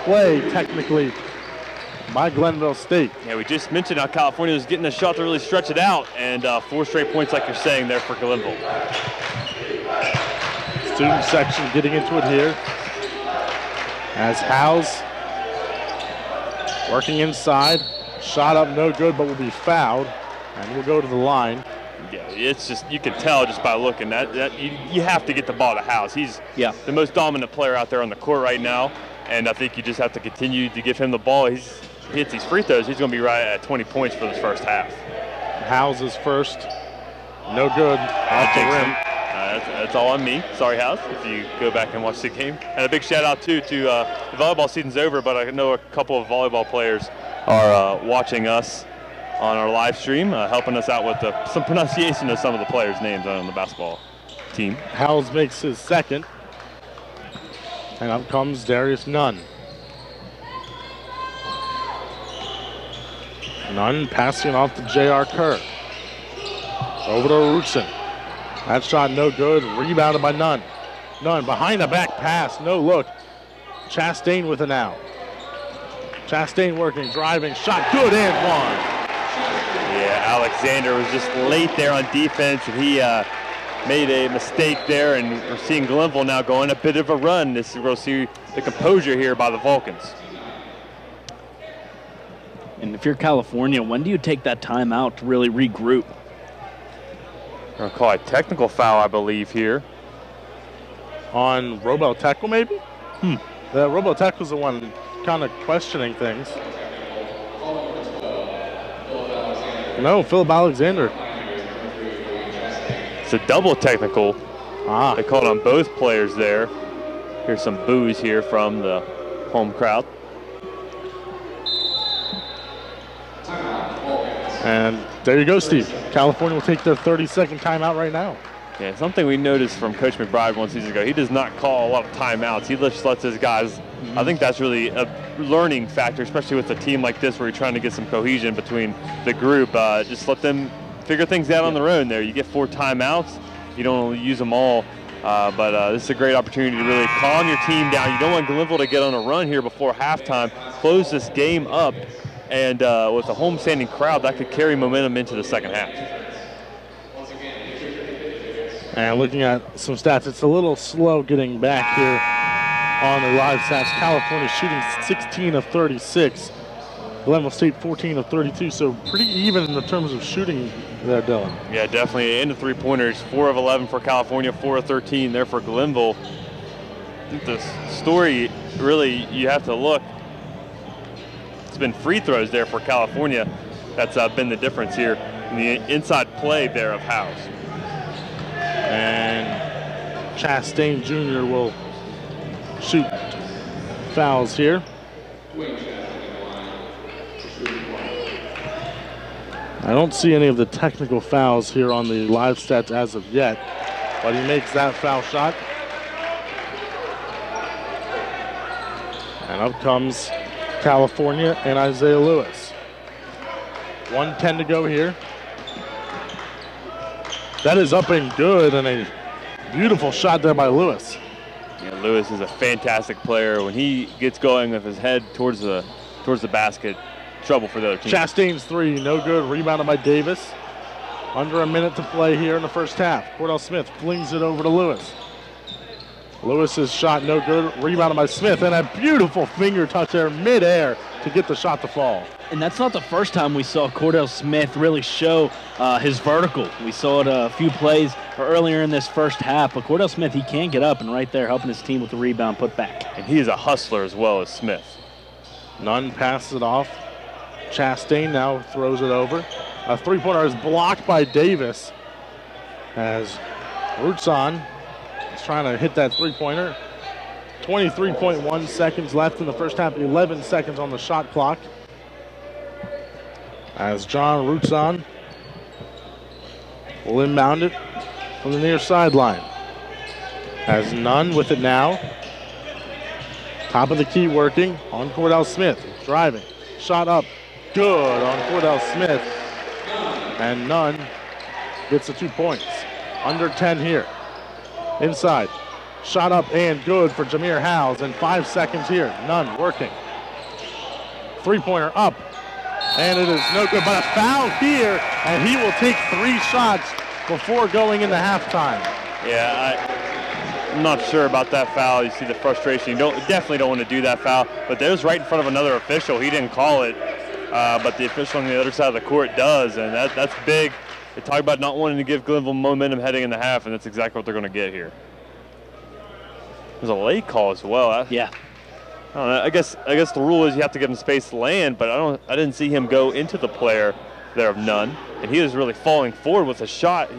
play technically by Glenville State. Yeah, we just mentioned how California was getting a shot to really stretch it out, and 4 straight points like you're saying there for Glenville. Student section getting into it here. As Howes working inside. Shot up, no good, but will be fouled, and we'll go to the line. Yeah, it's just, you can tell just by looking that you have to get the ball to Howes. He's the most dominant player out there on the court right now, and I think you just have to continue to give him the ball. He hits these free throws, he's going to be right at 20 points for this first half. Howes is first. No good. Off the rim. That's all on me. Sorry, Howes, if you go back and watch the game. And a big shout out too to the volleyball season's over, but I know a couple of volleyball players are watching us on our live stream, helping us out with some pronunciation of some of the players' names on the basketball team. Howes makes his second. And up comes Darius Nunn. Nunn passing off to J.R. Kerr. Over to Rootson. That shot no good. Rebounded by Nunn. Nunn behind the back pass. No look. Chastain with it now. Chastain working, driving, shot good and one. Yeah, Alexander was just late there on defense, and he made a mistake there, and we're seeing Glenville now go on a bit of a run. We'll see the composure here by the Vulcans. And if you're California, when do you take that time out to really regroup? We're going to call a technical foul, I believe, here. On Robel Tekel, maybe? The Robel Tekel was the one kind of questioning things. No, Philip Alexander. It's a double technical. They called on both players there. Here's some boos here from the home crowd. And there you go, Steve. California will take their 30-second timeout right now. Yeah, something we noticed from Coach McBride 1 season ago, he does not call a lot of timeouts. He just lets his guys, I think that's really a learning factor, especially with a team like this where you're trying to get some cohesion between the group. Just let them figure things out on their own there. You get 4 timeouts. You don't use them all, but this is a great opportunity to really calm your team down. You don't want Glenville to get on a run here before halftime, close this game up, and with a home-standing crowd, that could carry momentum into the second half. And looking at some stats, it's a little slow getting back here on the live stats. California shooting 16 of 36. Glenville State 14 of 32, so pretty even in the terms of shooting there, Dylan. Yeah, definitely. And the three-pointers, 4 of 11 for California, 4 of 13 there for Glenville. I think the story, really, you have to look. It's been free throws there for California. That's been the difference here in the inside play there of Howes. And Chastain Jr. will shoot fouls here. I don't see any of the technical fouls here on the live stats as of yet, but he makes that foul shot. And up comes California and Isaiah Lewis. 1:10 to go here. That is up and good, and a beautiful shot there by Lewis. Yeah, Lewis is a fantastic player. When he gets going with his head towards the basket, trouble for the other team. Chastain's 3, no good. Rebounded by Davis. Under a minute to play here in the first half. Cordell Smith flings it over to Lewis. Lewis's shot no good. Rebounded by Smith, and a beautiful finger touch there midair to get the shot to fall. And that's not the first time we saw Cordell Smith really show his vertical. We saw it a few plays earlier in this first half, but Cordell Smith, he can get up and right there helping his team with the rebound put back. And he is a hustler as well as Smith. Nunn passes it off. Chastain now throws it over. A three-pointer is blocked by Davis as Rootson is trying to hit that three-pointer. 23.1 seconds left in the first half, 11 seconds on the shot clock. As John Rootson will inbound it from the near sideline. As Nunn with it now. Top of the key working on Cordell Smith. Driving. Shot up. Good on Cordell Smith. And Nunn gets the 2 points. Under 10 here. Inside. Shot up and good for Jameer Howes, and 5 seconds here. Nunn working. Three-pointer up, and it is no good, but a foul here, and he will take 3 shots before going into halftime. Yeah, I'm not sure about that foul. You see the frustration. You definitely don't want to do that foul, but that was right in front of another official. He didn't call it, but the official on the other side of the court does, and that's big. They talk about not wanting to give Glenville momentum heading in the half, and that's exactly what they're going to get here. There's a late call as well. Yeah. I don't know. I guess the rule is you have to give him space to land, but I didn't see him go into the player there of Nunn, and he was really falling forward with a shot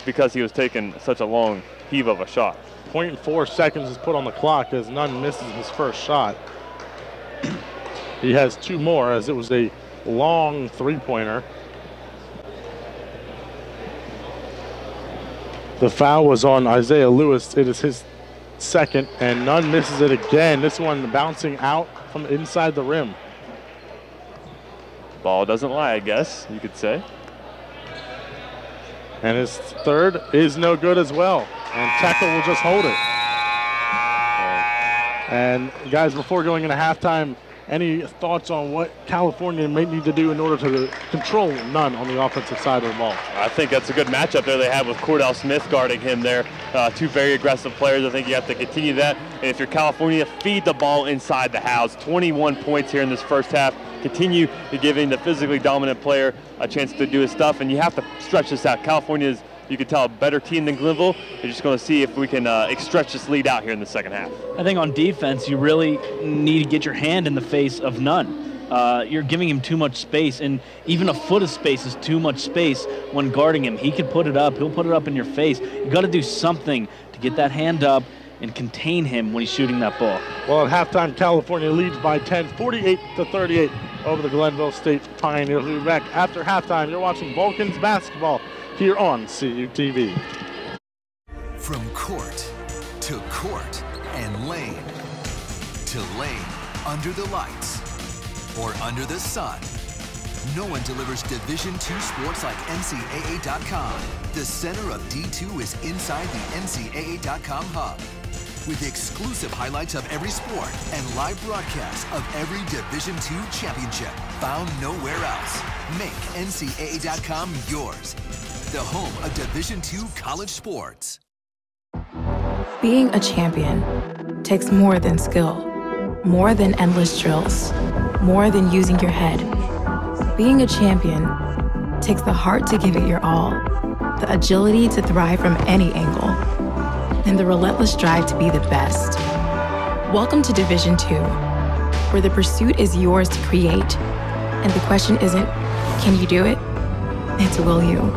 because he was taking such a long heave of a shot. 0.4 seconds is put on the clock as Nunn misses his first shot. He has 2 more as it was a long three-pointer. The foul was on Isaiah Lewis. It is his second, and Nunn misses it again. This one bouncing out from inside the rim. Ball doesn't lie, I guess you could say. And his third is no good as well. And Teckel will just hold it. And guys, before going into halftime, any thoughts on what California may need to do in order to control Nunn on the offensive side of the ball? I think that's a good matchup there they have with Cordell Smith guarding him there. 2 very aggressive players. I think you have to continue that. And if you're California, feed the ball inside the house. 21 points here in this first half. Continue giving the physically dominant player a chance to do his stuff, and you have to stretch this out. California is, you can tell, a better team than Glenville. You're just going to see if we can stretch this lead out here in the second half. I think on defense, you really need to get your hand in the face of Nunn. You're giving him too much space, and even a foot of space is too much space when guarding him. He can put it up. He'll put it up in your face. You got to do something to get that hand up and contain him when he's shooting that ball. Well, at halftime, California leads by 10, 48-38 over the Glenville State Pioneers. We'll be back after halftime. You're watching Vulcans basketball here on CUTV. From court to court and lane to lane, under the lights or under the sun, no one delivers Division II sports like NCAA.com. The center of D2 is inside the NCAA.com hub, with exclusive highlights of every sport and live broadcasts of every Division II championship found nowhere else. Make NCAA.com yours, the home of Division II college sports. Being a champion takes more than skill, more than endless drills, more than using your head. Being a champion takes the heart to give it your all, the agility to thrive from any angle, and the relentless drive to be the best. Welcome to Division II, where the pursuit is yours to create, and the question isn't, can you do it? It's will you?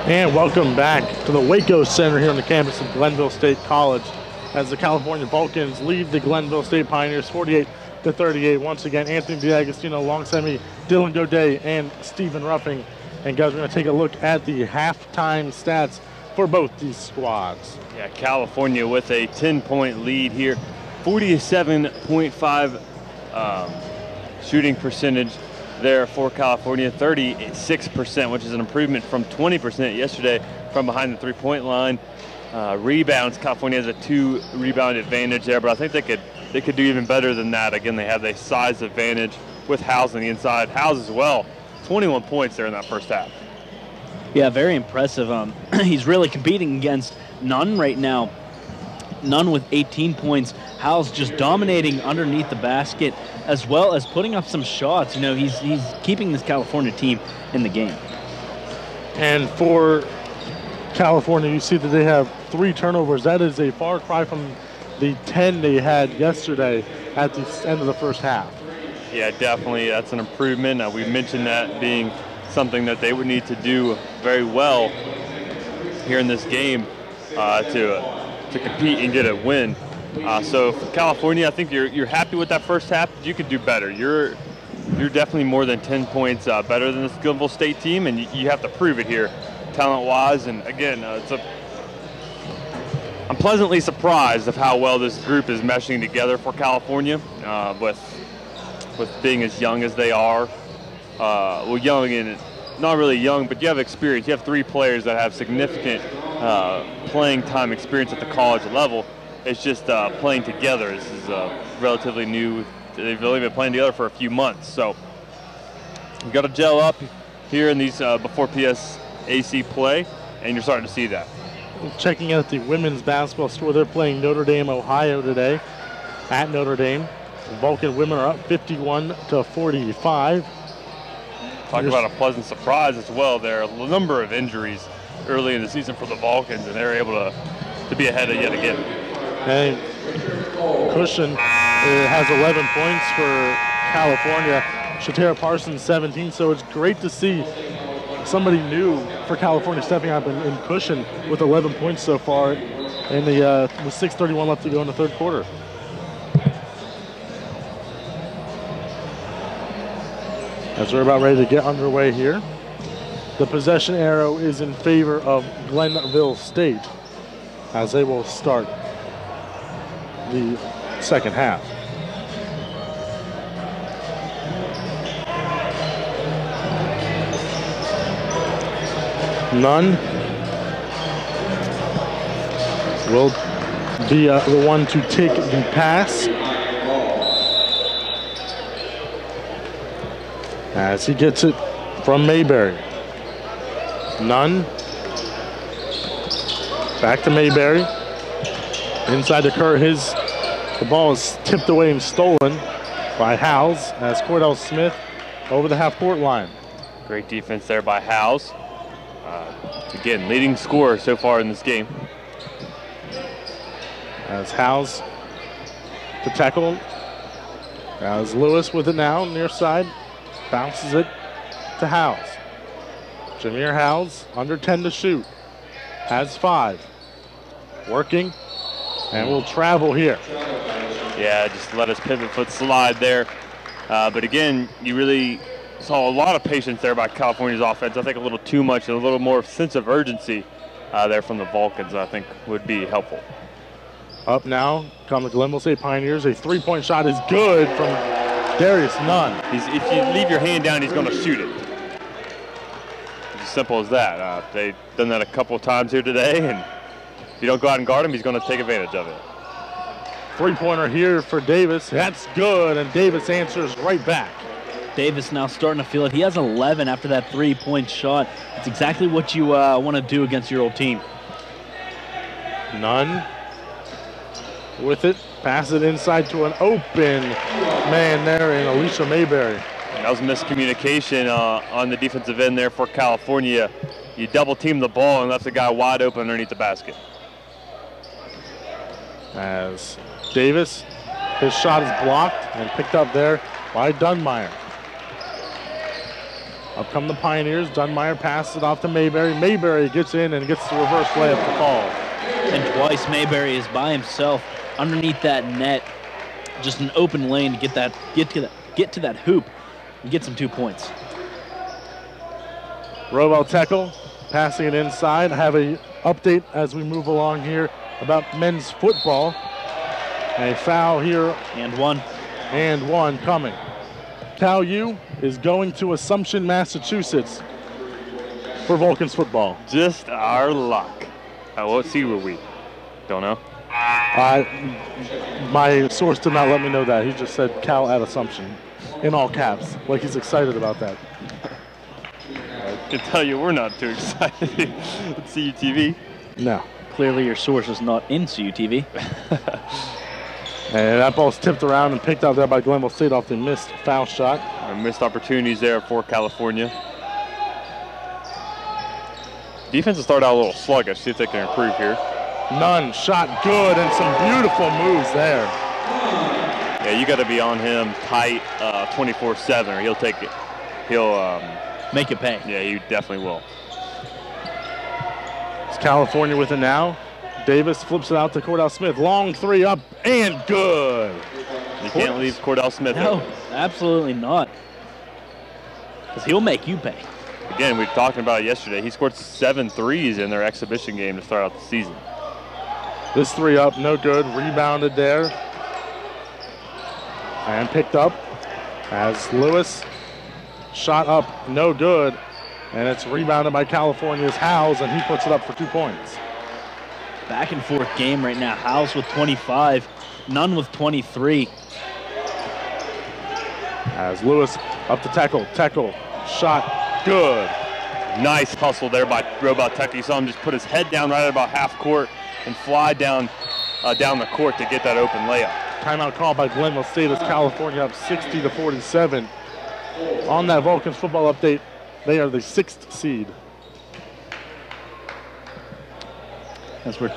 And welcome back to the Waco Center here on the campus of Glenville State College as the California Vulcans lead the Glenville State Pioneers 48-38. Once again, Anthony D'Agostino alongside me, Dylan Goday and Stephen Ruffing. And guys, we're going to take a look at the halftime stats for both these squads. Yeah, California with a 10-point lead here, 47.5 shooting percentage there for California, 36%, which is an improvement from 20% yesterday from behind the three-point line. Rebounds, California has a 2 rebound advantage there, but I think they could do even better than that. Again, they have a size advantage with Howes on the inside. Howes as well, 21 points there in that first half. Yeah, very impressive. He's really competing against Nunn right now. Nunn with 18 points. Howes just dominating underneath the basket, as well as putting up some shots. You know, he's keeping this California team in the game. And for California, you see that they have 3 turnovers. That is a far cry from the 10 they had yesterday at the end of the first half. Yeah, definitely. That's an improvement. We mentioned that being something that they would need to do very well here in this game to compete and get a win. So for California, I think you're happy with that first half. You could do better. You're definitely more than 10 points better than this Glenville State team, and you have to prove it here, talent-wise. And again, I'm pleasantly surprised of how well this group is meshing together for California, with being as young as they are. Well, young and not really young, but you have experience. You have 3 players that have significant playing time experience at the college level. It's just playing together. This is relatively new. They've only been playing together for a few months. So you've got to gel up here in these before PSAC play, and you're starting to see that. Checking out the women's basketball score, they're playing Notre Dame, Ohio today at Notre Dame. The Vulcan women are up 51-45. Talk about a pleasant surprise as well. There are a number of injuries early in the season for the Vulcans, and they're able to be ahead of yet again. And Cushion has 11 points for California. Shatera Parsons 17, so it's great to see somebody new for California stepping up in Cushion with 11 points so far, and with 6:31 left to go in the third quarter. As we're about ready to get underway here, the possession arrow is in favor of Glenville State as they will start the second half. Nunn will be the one to take the pass as he gets it from Mayberry. Nunn back to Mayberry. Inside the Kerr, the ball is tipped away and stolen by Howes as Cordell Smith over the half-court line. Great defense there by Howes. Again, leading scorer so far in this game. As Howes to tackle. As Lewis with it now, near side. Bounces it to Howes. Jameer Howes, under 10 to shoot. Has 5. Working. And will travel here. Yeah, just let his pivot foot slide there. But again, you really saw a lot of patience there by California's offense. I think a little too much and a little more sense of urgency there from the Vulcans, I think would be helpful. Up now come the Glenville State Pioneers. A 3-point shot is good from Darius Nunn. If you leave your hand down, he's going to shoot it. It's as simple as that. They've done that a couple of times here today, and if you don't go out and guard him, he's going to take advantage of it. 3-pointer here for Davis. That's good, and Davis answers right back. Davis now starting to feel it. He has 11 after that 3-point shot. It's exactly what you want to do against your old team. Nunn with it. Pass it inside to an open man there in Alicia Mayberry. That was miscommunication on the defensive end there for California. You double team the ball and left the guy wide open underneath the basket. As Davis, his shot is blocked and picked up there by Dunmeyer. Up come the Pioneers. Dunmire passes it off to Mayberry. Mayberry gets in and gets the reverse layup to fall. And twice Mayberry is by himself underneath that net. Just an open lane to get to that hoop and get some 2 points. Robel Tekel passing it inside. I have a update as we move along here about men's football. A foul here. And one. And one coming. Cal U is going to Assumption, Massachusetts for Vulcans football. Just our luck. What seed were we? Don't know. My source did not let me know that. He just said Cal at Assumption in all caps, like he's excited about that. I can tell you we're not too excited at CUTV. No. Clearly your source is not in CUTV. And that ball's tipped around and picked out there by Glenville State off the missed foul shot. Missed opportunities there for California. Defense will start out a little sluggish. See if they can improve here. Nunn shot good and some beautiful moves there. Yeah, you got to be on him tight 24/7 or he'll take it. He'll make it pay. Yeah, you definitely will. It's California with it now. Davis flips it out to Cordell Smith. Long three up and good. You can't leave Cordell Smith out. No, absolutely not. Because he'll make you pay. Again, we were talking about it yesterday. He scored 7 threes in their exhibition game to start out the season. This three up, no good. Rebounded there. And picked up as Lewis shot up, no good. And it's rebounded by California's Howes, and he puts it up for 2 points. Back and forth game right now. Howes with 25, Nunn with 23. As Lewis up to Tekel. Tekel shot good. Nice hustle there by Robot Tekel. You saw him just put his head down right at about half court and fly down the court to get that open layup. Timeout call by Glenville State as California up 60-47. On that Vulcans football update, they are the 6th seed. As we're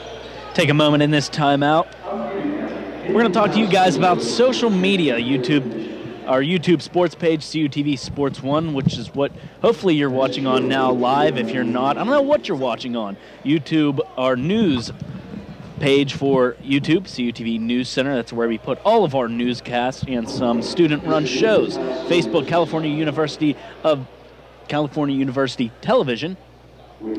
take a moment in this timeout, we're going to talk to you guys about social media. Our YouTube sports page, CUTV Sports 1, which is what hopefully you're watching on now live. If you're not, I don't know what you're watching on. YouTube, our news page for YouTube, CUTV News Center. That's where we put all of our newscasts and some student-run shows. Facebook, California University Television.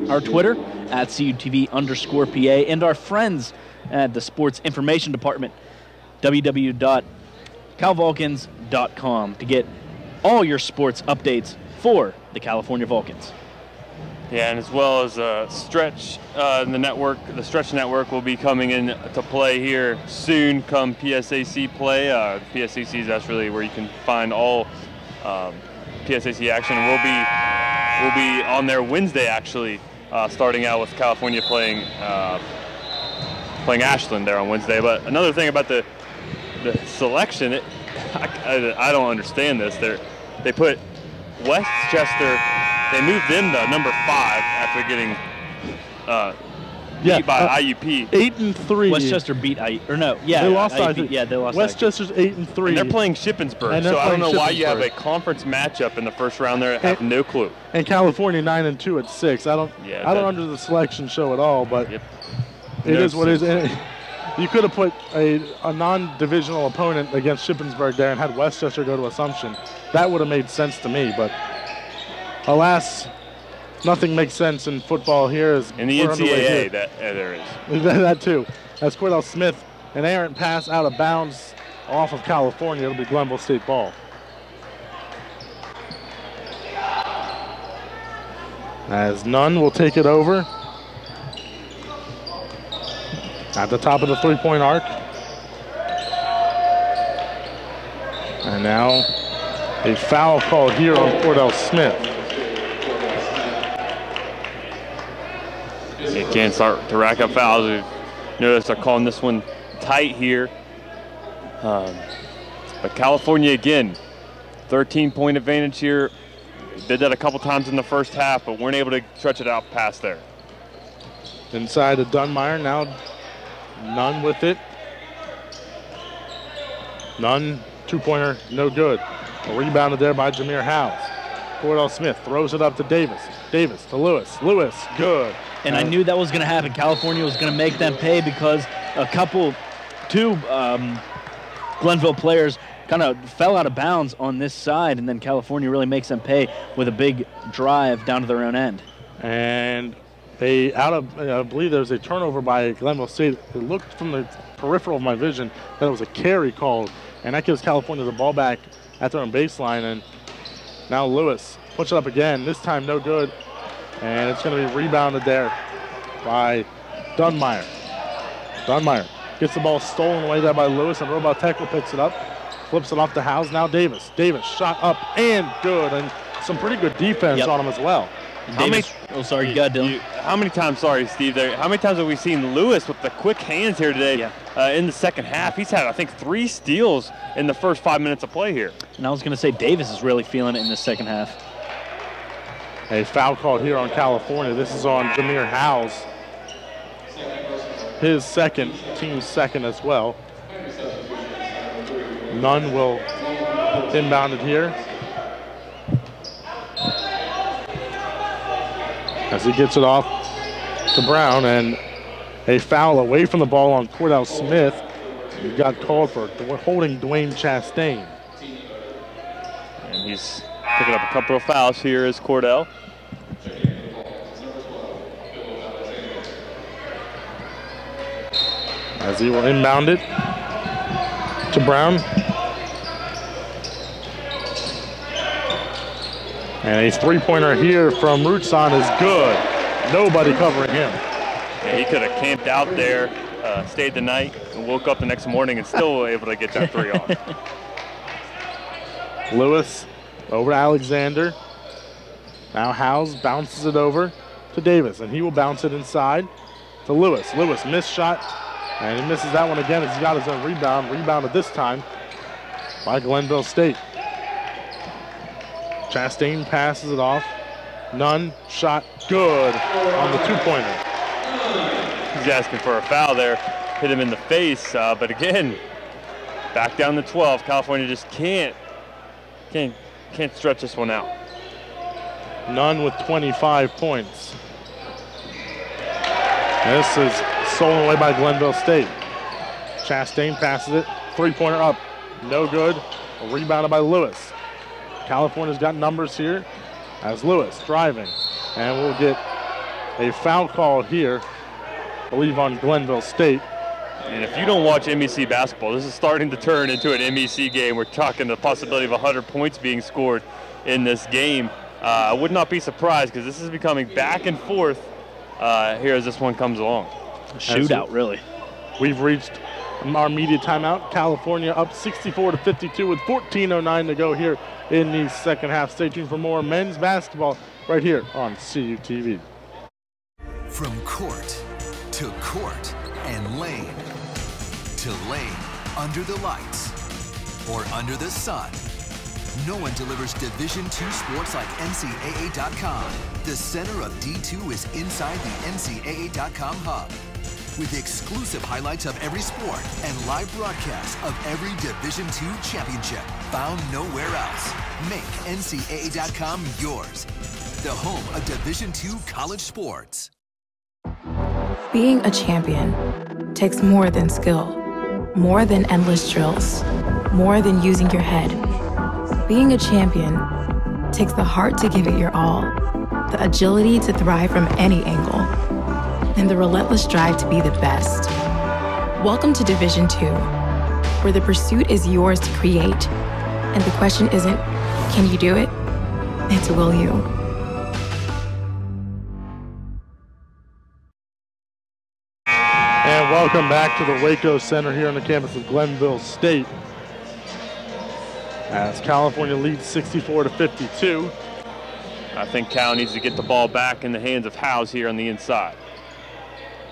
Our Twitter, at CUTV_PA, and our friends at the Sports Information Department, www.calvulcans.com, to get all your sports updates for the California Vulcans. Yeah, and as well as Stretch in the network, the Stretch Network will be coming in to play here soon come PSAC play. PSAC, that's really where you can find all PSAC action. We'll be on there Wednesday, actually, starting out with California playing Ashland there on Wednesday. But another thing about the selection, I don't understand this. They put Westchester, they moved them to number 5 after getting beat by IUP. 8-3. Westchester beat IUP, or no? Yeah, they lost IUP. Yeah, they lost. Westchester's 8-3. And they're playing Shippensburg, so I don't know why you have a conference matchup in the first round there. I have no clue. And California 9-2 at 6. I don't under the selection show at all, but it is what it is. You could have put a non-divisional opponent against Shippensburg there and had Westchester go to Assumption. That would have made sense to me, but alas, nothing makes sense in football here. In the NCAA, there is. That too. That's Cordell Smith, an errant pass out of bounds off of California. It'll be Glenville State ball. As Nunn will take it over. At the top of the three-point arc. And now a foul called here on Cordell Smith. They can't start to rack up fouls. We've noticed they're calling this one tight here. But California, again, 13-point advantage here. Did that a couple times in the first half, but weren't able to stretch it out past there. Inside to Dunmire, now Nunn with it. Nunn, two-pointer, no good. Rebounded there by Jameer Howes. Cordell Smith throws it up to Davis. Davis to Lewis. Lewis, good. And I knew that was going to happen. California was going to make them pay because two Glenville players kind of fell out of bounds on this side, and then California really makes them pay with a big drive down to their own end. And I believe there was a turnover by Glenville State. It looked from the peripheral of my vision that it was a carry called, and that gives California the ball back at their own baseline. And now Lewis puts it up again, this time no good, and it's going to be rebounded there by Dunmeyer. Dunmeyer gets the ball stolen away there by Lewis, and Roboteco picks it up, flips it off to Howes. Now Davis. Davis shot up and good, and some pretty good defense on him as well. Sorry, go ahead, Dylan. How many times, sorry, Steve, how many times have we seen Lewis with the quick hands here today in the second half? He's had, I think, 3 steals in the first 5 minutes of play here. And I was going to say Davis is really feeling it in the second half. A foul called here on California. This is on Jameer Howes. His second, team's second as well. Nunn will inbound it here. As he gets it off to Brown, and a foul away from the ball on Cordell Smith. He got called for holding Dwayne Chastain. And he's picking up a couple of fouls here as Cordell. As he will inbound it to Brown. And a three-pointer here from Rootson is good. Nobody covering him. Yeah, he could have camped out there, stayed the night, and woke up the next morning and still able to get that 3 off. Lewis over to Alexander. Now Howes bounces it over to Davis, and he will bounce it inside to Lewis. Lewis missed shot, and he misses that one again as he got his own rebound. Rebounded this time by Glenville State. Chastain passes it off. Nunn shot good on the 2-pointer. He's asking for a foul there. Hit him in the face, but again, back down to 12. California just can't stretch this one out. Nunn with 25 points. This is stolen away by Glenville State. Chastain passes it. 3-pointer up. No good. Rebounded by Lewis. California's got numbers here as Lewis driving. And we'll get a foul call here, I believe on Glenville State. And if you don't watch MEC basketball, this is starting to turn into an MEC game. We're talking the possibility of 100 points being scored in this game. I would not be surprised because this is becoming back and forth here as this one comes along. A shootout, really. We've reached our media timeout. California up 64-52 with 14:09 to go here in the second half. Stay tuned for more men's basketball right here on CUTV. From court to court and lane to lane, under the lights or under the sun, no one delivers Division II sports like NCAA.com. The center of D2 is inside the NCAA.com hub, with exclusive highlights of every sport and live broadcasts of every Division II championship found nowhere else. Make NCAA.com yours, the home of Division II college sports. Being a champion takes more than skill, more than endless drills, more than using your head. Being a champion takes the heart to give it your all, the agility to thrive from any angle, and the relentless drive to be the best. Welcome to Division II, where the pursuit is yours to create, and the question isn't, can you do it? It's will you? And welcome back to the Waco Center here on the campus of Glenville State, as California leads 64-52. I think Cal needs to get the ball back in the hands of Howes here on the inside.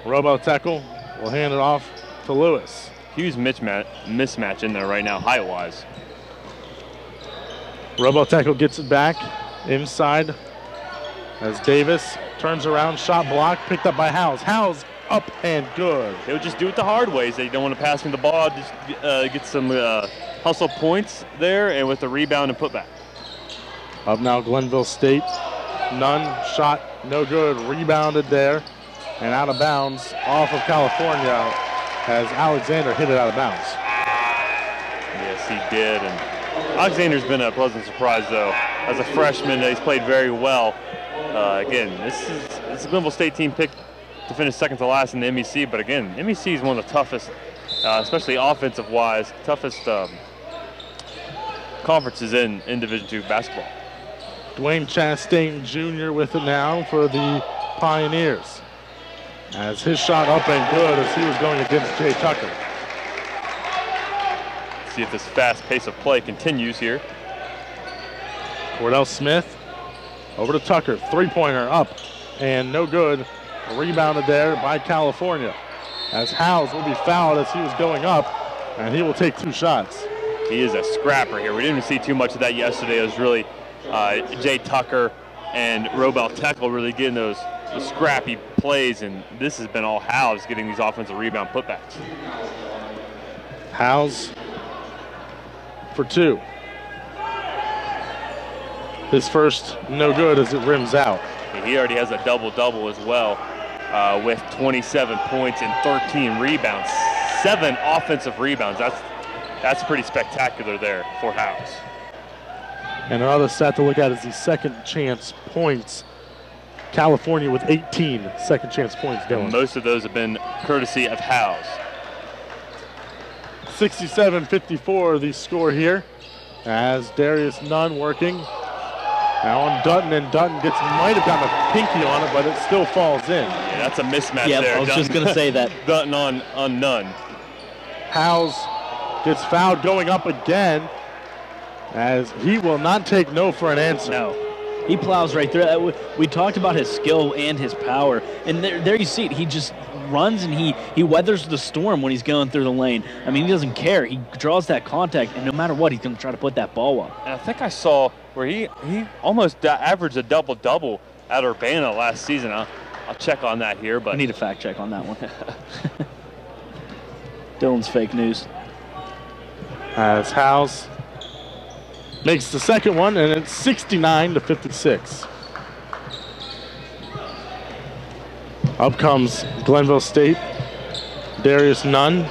Roboteco will hand it off to Lewis. Huge mismatch in there right now, height-wise. Roboteco gets it back inside as Davis turns around, shot block, picked up by Howes. Howes up and good. They would just do it the hard ways. They don't want to pass him the ball, just get some hustle points there, and with the rebound and putback. Up now Glenville State. Nunn shot, no good. Rebounded there and out of bounds off of California as Alexander hit it out of bounds. Yes, he did. And Alexander's been a pleasant surprise, though. As a freshman, he's played very well. Again, this is a Glenville State team picked to finish second to last in the MEC, but again, MEC is one of the toughest, especially offensive-wise, toughest conferences in Division II basketball. Dwayne Chastain Jr. with it now for the Pioneers. As his shot up and good as he was going against Jay Tucker. See if this fast pace of play continues here. Cordell Smith over to Tucker. Three-pointer up and no good. Rebounded there by California. As Howes will be fouled as he was going up, and he will take 2 shots. He is a scrapper here. We didn't see too much of that yesterday. It was really Jay Tucker and Robel Teckle really getting those scrappy plays, and this has been all Howes getting these offensive rebound putbacks. Howes for 2. His first no good as it rims out. He already has a double-double as well with 27 points and 13 rebounds. 7 offensive rebounds. That's pretty spectacular there for Howes. And another stat to look at is the second chance points. California with 18 second chance points, Dylan. Most of those have been courtesy of Howes. 67-54 the score here as Darius Nunn working. Now on Dutton, and Dutton might have gotten a pinky on it, but it still falls in. Yeah, that's a mismatch Yeah, there. I was just going to say that. Dutton on Nunn. Howes gets fouled going up again as he will not take no for an answer. No. He plows right through it. We talked about his skill and his power, and there you see it. He just runs and he weathers the storm when he's going through the lane. I mean, he doesn't care. He draws that contact, and no matter what, he's going to try to put that ball up. And I think I saw where he almost averaged a double-double at Urbana last season. I'll check on that here, but I need a fact check on that one. Dylan's fake news. As Howes makes the second one, and it's 69-56. Up comes Glenville State. Darius Nunn.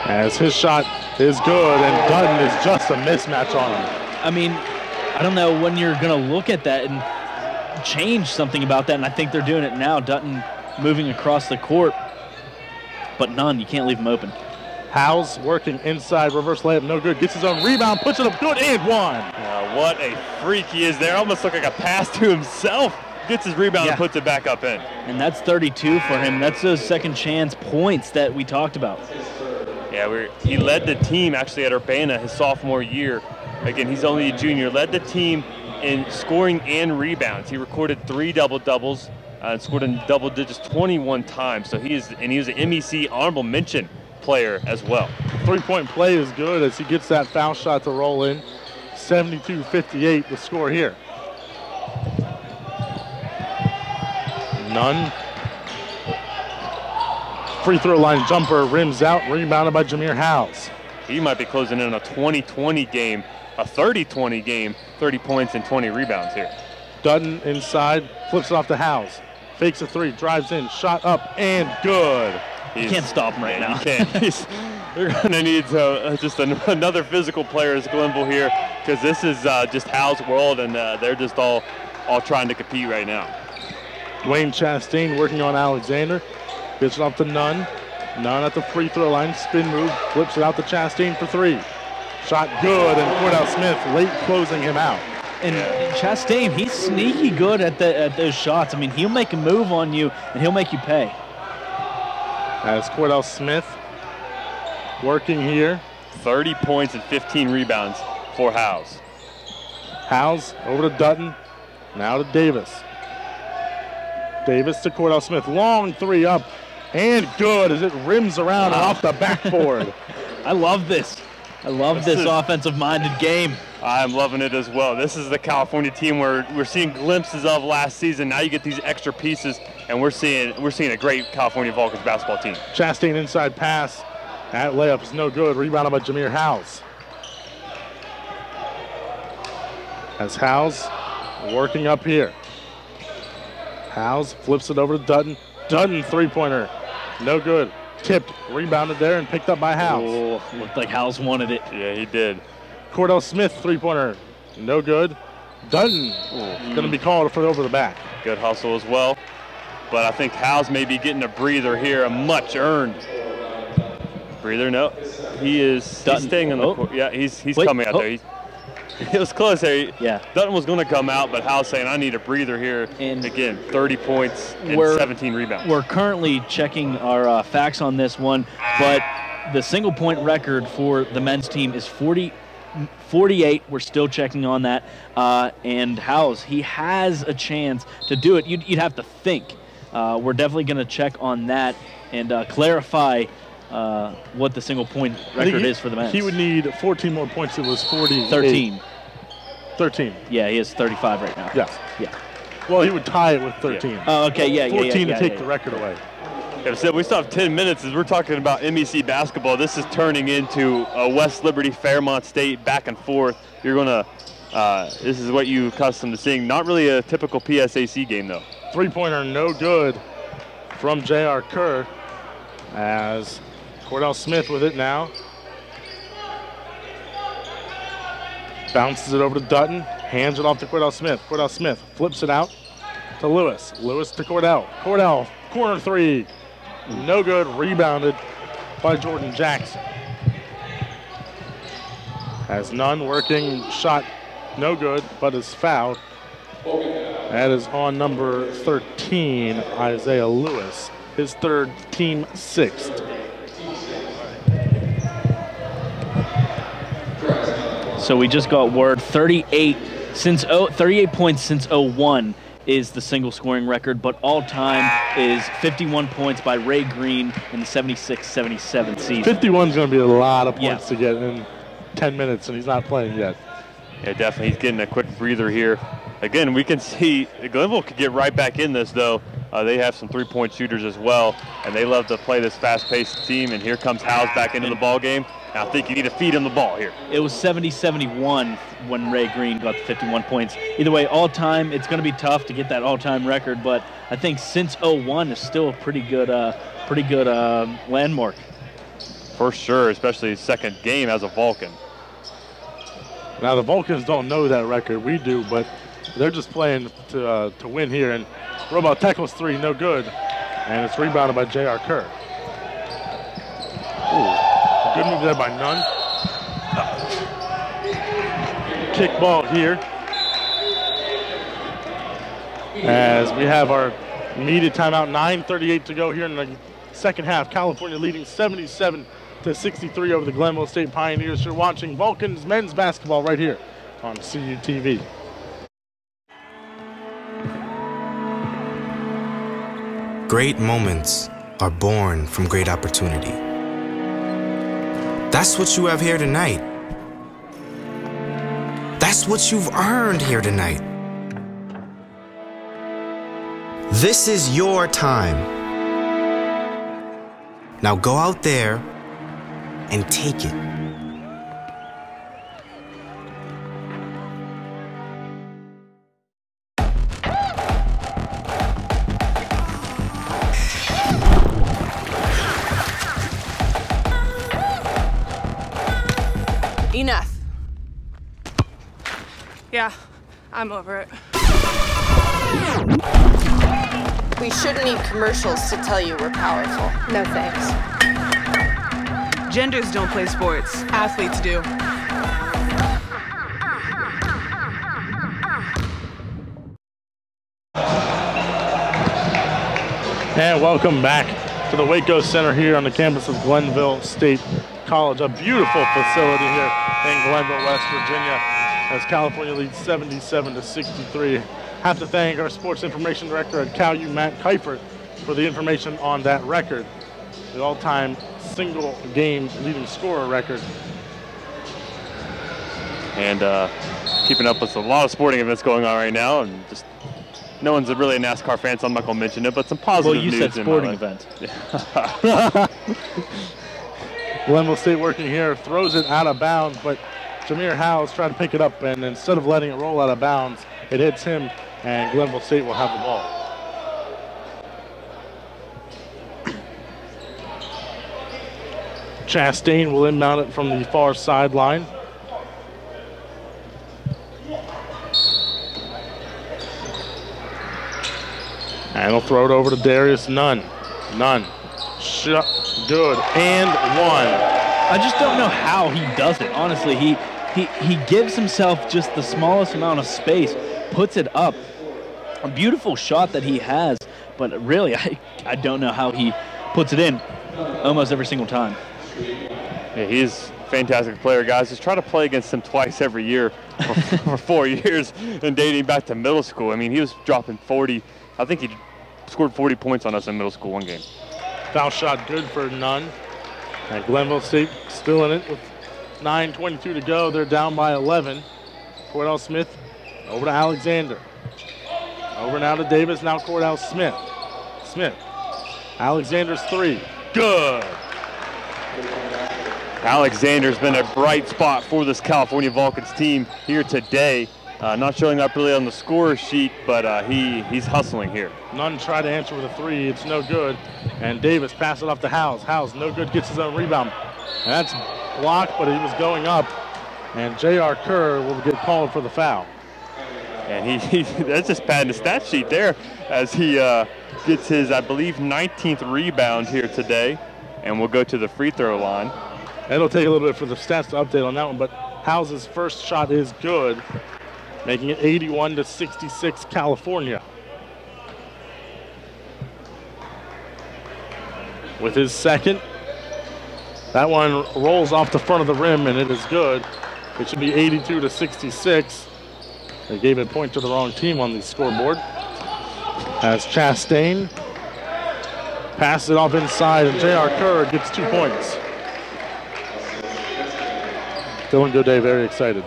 As his shot is good, and Dutton is just a mismatch on him. I mean, I don't know when you're going to look at that and change something about that, and I think they're doing it now. Dutton moving across the court, but Nunn, you can't leave him open. Howes working inside, reverse layup, no good. Gets his own rebound, puts it up good, and one. What a freak he is there. Almost looked like a pass to himself. Gets his rebound and puts it back up in. And that's 32 for him. That's those second chance points that we talked about. Yeah, he led the team actually at Urbana his sophomore year. Again, he's only a junior. Led the team in scoring and rebounds. He recorded 3 double-doubles and scored in double digits 21 times. So he was an MEC honorable mention player as well. Three-point play is good as he gets that foul shot to roll in. 72-58 the score here. Nunn. Free throw line jumper rims out, rebounded by Jameer Howes. He might be closing in on a 20-20 game, a 30-20 game, 30 points and 20 rebounds here. Dutton inside, flips it off to Howes. Fakes a 3, drives in, shot up, and good. You can't stop him right now. You can't. They're going to need just another physical player as Glenville here, because this is just Howes' world, and they're just all trying to compete right now. Dwayne Chastain working on Alexander. Gets it off to Nunn. Nunn at the free throw line, spin move, flips it out to Chastain for 3. Shot good, and Cordell Smith late closing him out. And Chastain, he's sneaky good at those shots. I mean, he'll make a move on you, and he'll make you pay. As Cordell Smith working here. 30 points and 15 rebounds for Howes. Howes over to Dutton, now to Davis. Davis to Cordell Smith, long 3 up, and good as it rims around and off the backboard. I love this. I love this offensive-minded game. I'm loving it as well. This is the California team where we're seeing glimpses of last season. Now you get these extra pieces, and we're seeing a great California Vulcans basketball team. Chastain inside pass. That layup is no good. Rebounded by Jameer Howes. As Howes working up here. Howes flips it over to Dutton. Dutton three-pointer. No good. Tipped, rebounded there, and picked up by Howes. Oh, looked like Howes wanted it. Yeah, he did. Cordell Smith three-pointer. No good. Dutton going to be called for over the back. Good hustle as well. But I think Howes may be getting a breather here, a much earned breather. No, he's staying on the court. Yeah, he's coming out there. It was close there. Yeah. Dutton was going to come out, but Howes saying, I need a breather here. And again, 30 points and 17 rebounds. We're currently checking our facts on this one, but the single-point record for the men's team is 48. We're still checking on that. And Howes, he has a chance to do it. You'd have to think. We're definitely going to check on that and clarify what the single-point record is for the men's. He would need 14 more points. It was 48. 13. 13. Yeah, he has 35 right now. Yes. Yeah. Well, he would tie it with 13. Yeah. Oh, okay, yeah, 14 yeah, to take the record away. Yeah, so we still have 10 minutes as we're talking about MEC basketball. This is turning into a West Liberty Fairmont State back and forth. You're going to, this is what you're accustomed to seeing. Not really a typical PSAC game, though. Three-pointer no good from J.R. Kerr as Cordell Smith with it now. Bounces it over to Dutton, hands it off to Cordell Smith. Cordell Smith flips it out to Lewis. Lewis to Cordell. Cordell, corner three. No good, rebounded by Jordan Jackson. Has none working, shot no good, but is fouled. That is on number 13, Isaiah Lewis. His third, team sixth. So we just got word 38 points since 01 is the single scoring record, but all time is 51 points by Ray Green in the 76-77 season. 51 is going to be a lot of points to get in 10 minutes, and he's not playing yet. Yeah, definitely. He's getting a quick breather here. Again, we can see Glenville could get right back in this, though. They have some three-point shooters as well, and they love to play this fast-paced team. And here comes Howes back into the ball game. And I think you need to feed him the ball here. It was 70-71 when Ray Green got the 51 points. Either way, all-time, it's going to be tough to get that all-time record, but I think since 01 is still a pretty good landmark. For sure, especially second game as a Vulcan. Now, the Vulcans don't know that record. We do, but they're just playing to win here. And Robot tackles three, no good. And it's rebounded by J.R. Kerr. Ooh, good move there by Nunn. Kick ball here. As we have our immediate timeout, 9:38 to go here in the second half. California leading 77-63 over the Glenville State Pioneers. You're watching Vulcans men's basketball right here on CUTV. Great moments are born from great opportunity. That's what you have here tonight. That's what you've earned here tonight. This is your time. Now go out there and take it. Enough. Yeah, I'm over it. We shouldn't need commercials to tell you we're powerful. No thanks. Genders don't play sports. Athletes do. And welcome back to the Waco Center here on the campus of Glenville State College. A beautiful facility here in Glenville, West Virginia, as California leads 77-63. Have to thank our sports information director at CalU, Matt Kuipert, for the information on that record, the all-time single game leading scorer record. And keeping up with a lot of sporting events going on right now, and just no one's really a NASCAR fan, so I'm not going to mention it, but some positive news. Well, you said sporting events. Glenville State working here, throws it out of bounds, but Jameer Howes tried to pick it up, and instead of letting it roll out of bounds, it hits him, and Glenville State will have the ball. Chastain will inbound it from the far sideline. And he'll throw it over to Darius Nunn. Nunn. Shot. Good. And one. I just don't know how he does it. Honestly, he gives himself just the smallest amount of space, puts it up. A beautiful shot that he has, but really, I don't know how he puts it in almost every single time. Yeah, he's a fantastic player, guys. Just try to play against him twice every year for 4 years and dating back to middle school. I mean, he was dropping 40. I think he scored 40 points on us in middle school one game. Foul shot good for Nunn. And Glenville State still in it with 9:22 to go. They're down by 11. Cordell Smith over to Alexander. Over now to Davis, now Cordell Smith. Smith. Alexander's three. Good. Alexander's been a bright spot for this California Vulcans team here today. Not showing up really on the score sheet, but he's hustling here. Nunn tried to answer with a three. It's no good. And Davis passes it off to Howes. Howes, no good, gets his own rebound. And that's blocked, but he was going up. And J.R. Kerr will get called for the foul. And he that's just padding the stat sheet there as he gets his, I believe, 19th rebound here today. And we'll go to the free throw line. It'll take a little bit for the stats to update on that one, but Howes' first shot is good, making it 81-66 California. With his second, that one rolls off the front of the rim, and it is good. It should be 82-66. They gave a point to the wrong team on the scoreboard. As Chastain passes it off inside, and J.R. Kerr gets 2 points. Dylan Godet very excited.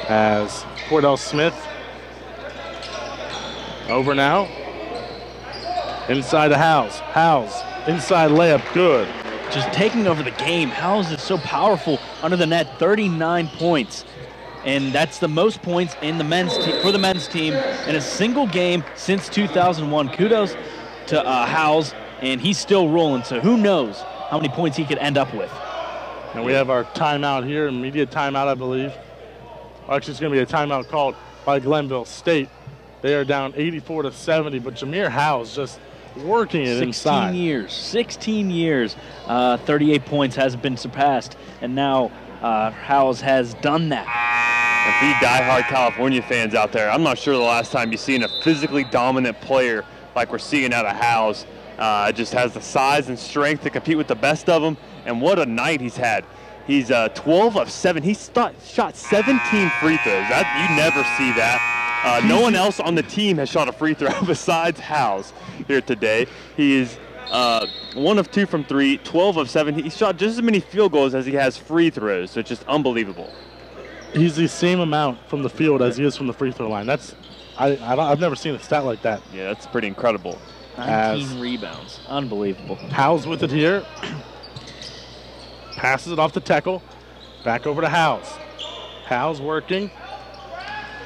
As Cordell Smith over now. Inside to Howes. Howes, inside layup, good. Just taking over the game. Howes is so powerful under the net, 39 points. And that's the most points in the for the men's team in a single game since 2001. Kudos to Howes, and he's still rolling, so who knows how many points he could end up with. And we have our timeout here, immediate timeout, I believe. Actually, it's going to be a timeout called by Glenville State. They are down 84-70, but Jameer Howes just working it inside. 16 years, 38 points hasn't been surpassed, and now Howes has done that. And for you diehard California fans out there, I'm not sure the last time you've seen a physically dominant player like we're seeing out of Howes. Just has the size and strength to compete with the best of them, and what a night he's had. He's 12 of 7. He shot 17 free throws. You never see that. No one else on the team has shot a free throw besides Howes here today. He is 1 of 2 from 3, 12 of 7. He shot just as many field goals as he has free throws, so it's just unbelievable. He's the same amount from the field as he is from the free throw line. I've never seen a stat like that. Yeah, that's pretty incredible. 19 rebounds. Unbelievable. Howes with it here. Passes it off to Tekel. Back over to Howes. Howes working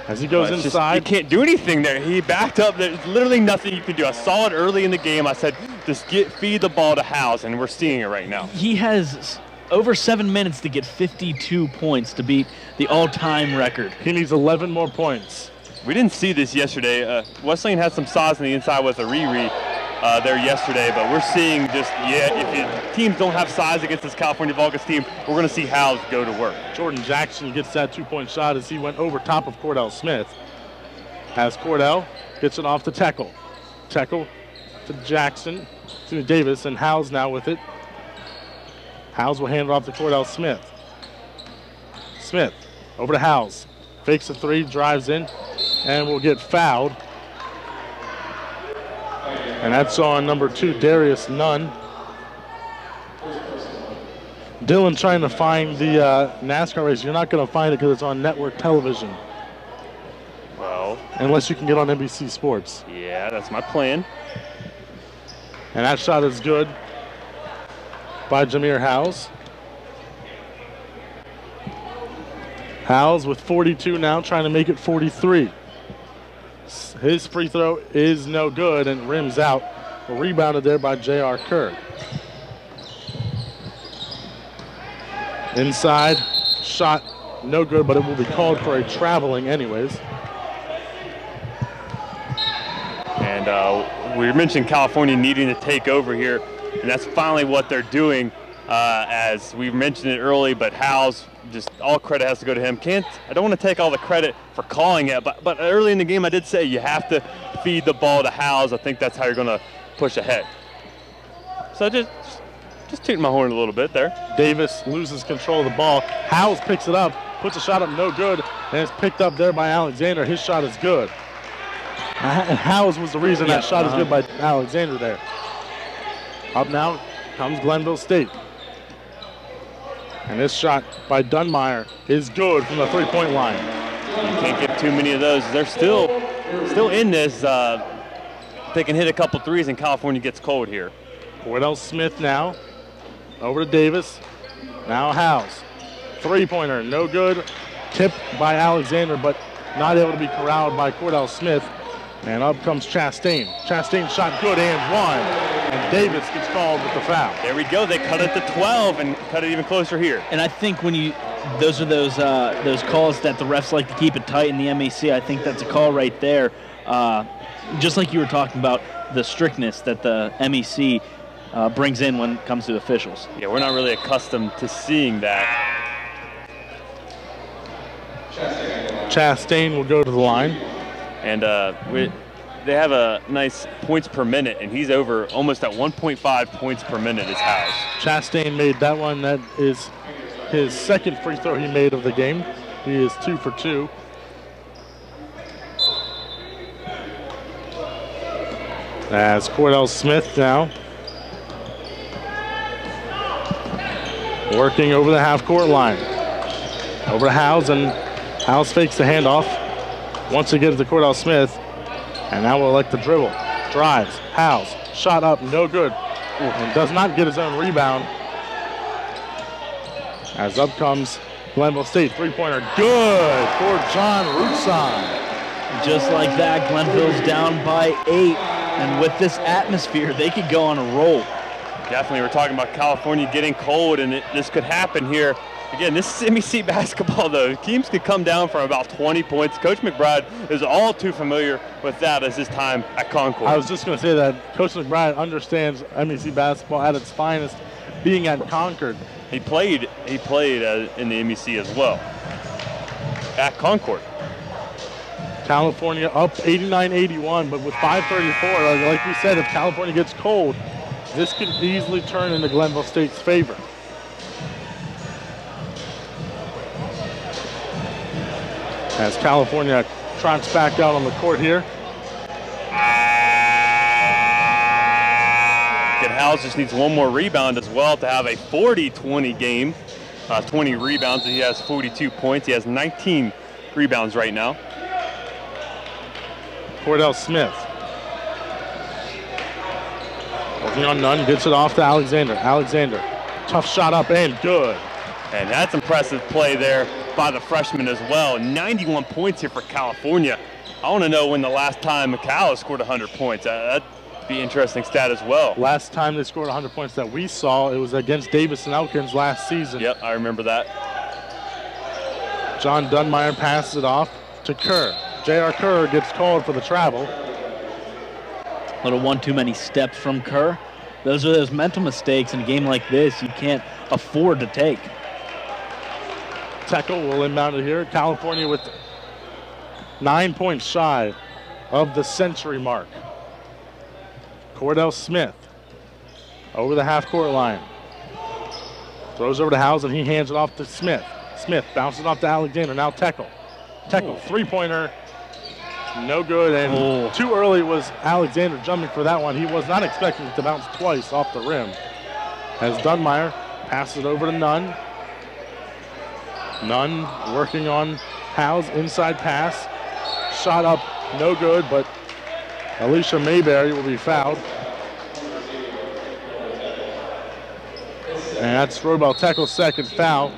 as he goes inside. You can't do anything there. He backed up. There's literally nothing you can do. I saw it early in the game. I said, just feed the ball to Howes, and we're seeing it right now. He has over 7 minutes to get 52 points to beat the all-time record. He needs 11 more points. We didn't see this yesterday. Wesleyan had some size on the inside with a Riri there yesterday, but we're seeing just, if teams don't have size against this California Vulcans team, we're going to see Howes go to work. Jordan Jackson gets that 2-point shot as he went over top of Cordell Smith. As Cordell gets it off to Tekel. Tekel to Jackson, to Davis, and Howes now with it. Howes will hand it off to Cordell Smith. Smith over to Howes. Fakes a three, drives in, and will get fouled. And that's on number 2, Darius Nunn. Dylan trying to find the NASCAR race. You're not going to find it because it's on network television. Well, unless you can get on NBC Sports. Yeah, that's my plan. And that shot is good by Jameer Howes. Howes with 42 now, trying to make it 43. His free throw is no good and rims out. Rebounded there by J.R. Kerr. Inside, shot no good, but it will be called for a traveling anyways. And we mentioned California needing to take over here, and that's finally what they're doing. As we mentioned it early, but Howes, just all credit has to go to him. I don't want to take all the credit for calling it, but early in the game I did say you have to feed the ball to Howes. I think that's how you're going to push ahead. So just tooting my horn a little bit there. Davis loses control of the ball. Howes picks it up, puts a shot up, no good, and it's picked up there by Alexander. His shot is good. And Howes was the reason that shot is good by Alexander there. Up now comes Glenville State. And this shot by Dunmire is good from the three-point line. You can't get too many of those. They're still in this. They can hit a couple threes and California gets cold here. Cordell Smith now over to Davis. Now Howes. Three-pointer, no good. Tipped by Alexander, but not able to be corralled by Cordell Smith. And up comes Chastain. Chastain shot good and one. And Davis gets called with the foul. There we go. They cut it to 12 and cut it even closer here. And I think when those are those calls that the refs like to keep it tight in the MEC. I think that's a call right there. Just like you were talking about the strictness that the MEC brings in when it comes to officials. Yeah, we're not really accustomed to seeing that. Chastain will go to the line. And they have a nice points per minute, and he's over almost at 1.5 points per minute is Howes. Chastain made that one. That is his second free throw he made of the game. He is 2 for 2. As Cordell Smith now working over the half-court line. Over to Howes, and Howes fakes the handoff. Once again to Cordell Smith, and now will elect the dribble. Drives, Howes, shot up, no good, and does not get his own rebound. As up comes Glenville State, three-pointer, good for John Rootson. Just like that, Glenville's down by 8, and with this atmosphere, they could go on a roll. Definitely, we're talking about California getting cold, and this could happen here. Again, this is MEC basketball, though. Teams could come down from about 20 points. Coach McBride is all too familiar with that as his time at Concord. I was just going to say that Coach McBride understands MEC basketball at its finest, being at Concord. He played in the MEC as well at Concord. California up 89-81, but with 5:34, like we said, if California gets cold, this could easily turn into Glenville State's favor. As California trots back out on the court here. Howes just needs one more rebound as well to have a 40-20 game. 20 rebounds, and he has 42 points. He has 19 rebounds right now. Cordell Smith. Working on Nunn, gets it off to Alexander. Alexander, tough shot up and good. And that's impressive play there by the freshman as well. 91 points here for California. I want to know when the last time Macau scored 100 points. That'd be an interesting stat as well. Last time they scored 100 points that we saw, it was against Davis and Elkins last season. Yep, I remember that. John Dunmire passes it off to Kerr. J.R. Kerr gets called for the travel. A little one too many steps from Kerr. Those are those mental mistakes in a game like this you can't afford to take. Tackle will inbound it here. California with 9 points shy of the century mark. Cordell Smith over the half-court line. Throws over to Howes, and he hands it off to Smith. Smith bounces off to Alexander. Now Tekel. Tekel, three-pointer. No good, and too early was Alexander jumping for that one. He was not expecting it to bounce twice off the rim. As Dunmire passes it over to Nunn. Nunn working on Howes, inside pass. Shot up, no good, but Alicia Mayberry will be fouled. And that's Robel Tekel's second foul.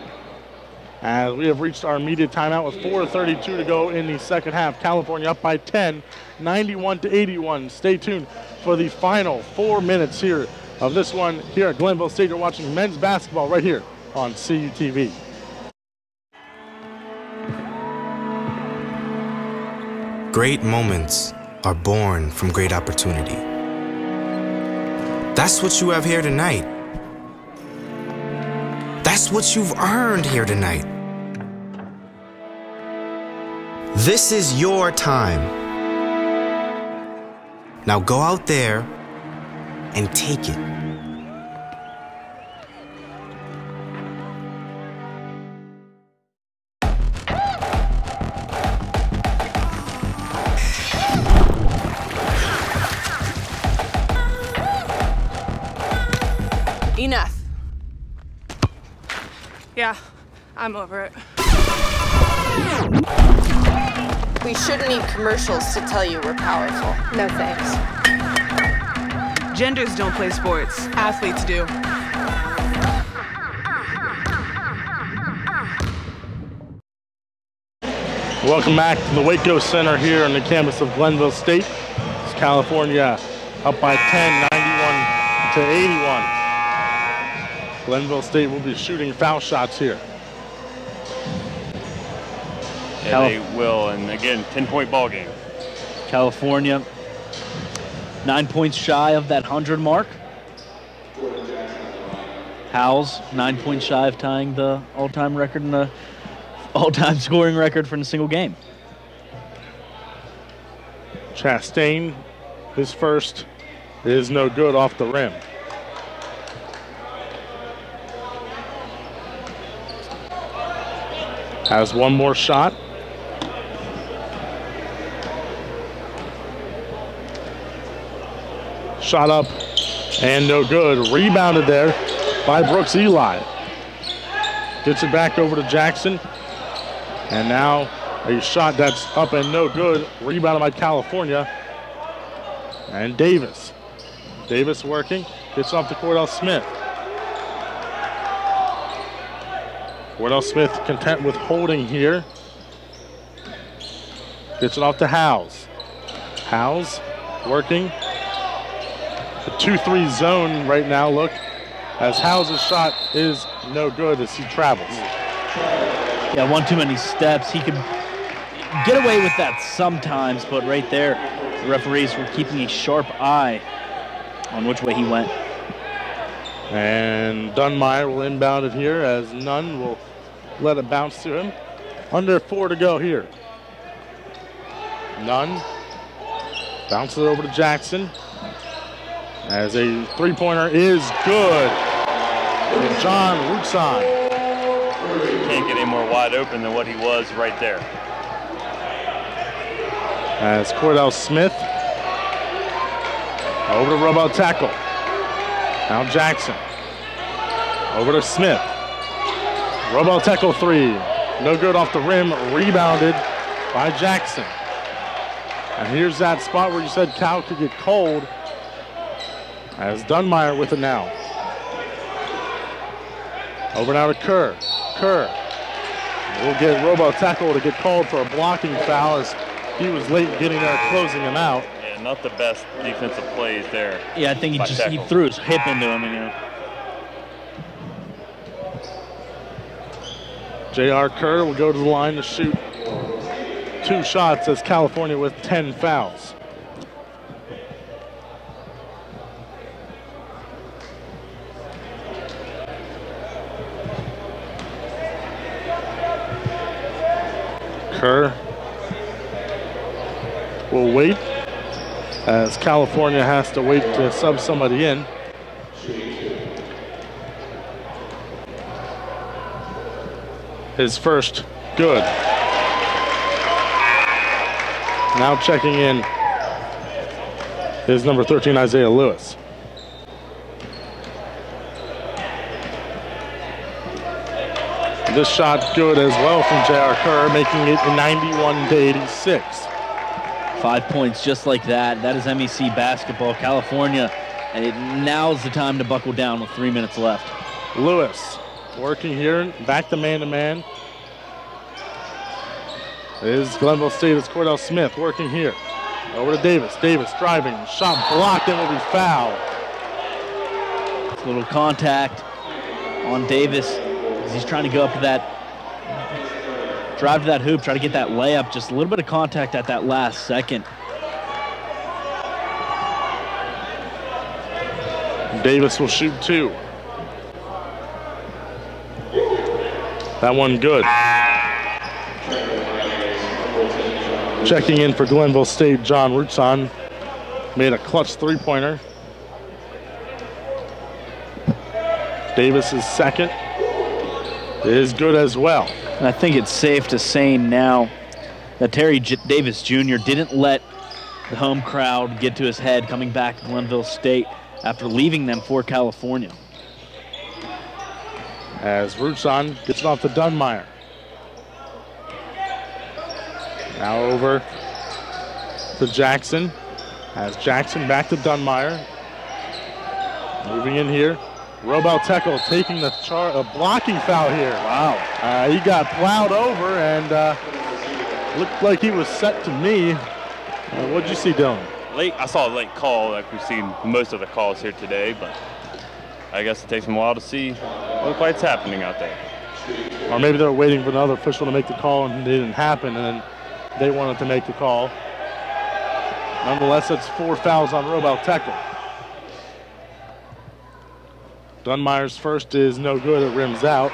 As we have reached our immediate timeout with 4:32 to go in the second half. California up by 10, 91-81. Stay tuned for the final 4 minutes here of this one here at Glenville State. You're watching men's basketball right here on CUTV. Great moments are born from great opportunity. That's what you have here tonight. That's what you've earned here tonight. This is your time. Now go out there and take it. Enough. Yeah, I'm over it. We shouldn't need commercials to tell you we're powerful. No thanks. Genders don't play sports. Athletes do. Welcome back to the Waco Center here on the campus of Glenville State. It's California up by 10, 91-81. Glenville State will be shooting foul shots here. Yeah, they will, and again, 10-point ball game. California 9 points shy of that 100 mark. Howells 9 points shy of tying the all-time record and the all-time scoring record for a single game. Chastain, his first, is no good off the rim. Has one more shot. Shot up and no good. Rebounded there by Brooks Eli. Gets it back over to Jackson. And now a shot that's up and no good. Rebounded by California. And Davis. Davis working. Gets off to Cordell Smith. Cordell Smith content with holding here. Gets it off to Howells. Howells working. The 2-3 zone right now, look, as Howells' shot is no good as he travels. Yeah, one too many steps. He could get away with that sometimes, but right there, the referees were keeping a sharp eye on which way he went. And Dunmire will inbound it here as Nunn will let it bounce to him. Under 4 to go here. Nunn bounces it over to Jackson. As a three-pointer is good. And John Ruxon. Can't get any more wide open than what he was right there. As Cordell Smith over to rub out tackle. Now Jackson over to Smith. Rub out tackle 3. No good off the rim. Rebounded by Jackson. And here's that spot where you said Cal could get cold. As Dunmire with it now. Over now to Kerr. Kerr will get Robo tackle to get called for a blocking foul as he was late getting there, closing him out. Yeah, not the best defensive plays there. Yeah, I think he threw his hip into him. And, J.R. Kerr will go to the line to shoot 2 shots as California with 10 fouls. Kerr will wait as California has to wait to sub somebody in. His first, good. Now checking in is number 13, Isaiah Lewis. This shot good as well from J.R. Kerr, making it 91-86. 5 points just like that. That is MEC basketball. California, and now's the time to buckle down with 3 minutes left. Lewis working here, back to man-to-man. is Glenville State. It's Cordell Smith working here. Over to Davis. Davis driving. Shot blocked and will be fouled. A little contact on Davis as he's trying to go up to that, drive to that hoop, try to get that layup. Just a little bit of contact at that last second. Davis will shoot 2. That one good. Checking in for Glenville State, John Rutson made a clutch 3-pointer. Davis's second is good as well. And I think it's safe to say now that Terry Davis Jr. didn't let the home crowd get to his head coming back to Glenville State after leaving them for California. As Rutson gets it off to Dunmeyer. Now over to Jackson. As Jackson back to Dunmeyer. Moving in here. Robel Tekel taking the blocking foul here. Wow. He got plowed over and looked like he was set to me. What'd you see, Dylan? I saw a late call, like we've seen most of the calls here today, but I guess it takes them a while to see what quite's happening out there. Or maybe they're waiting for another official to make the call and it didn't happen, and then they wanted to make the call. Nonetheless, that's 4 fouls on Robel Tekel. Dunmeyer's first is no good, it rims out.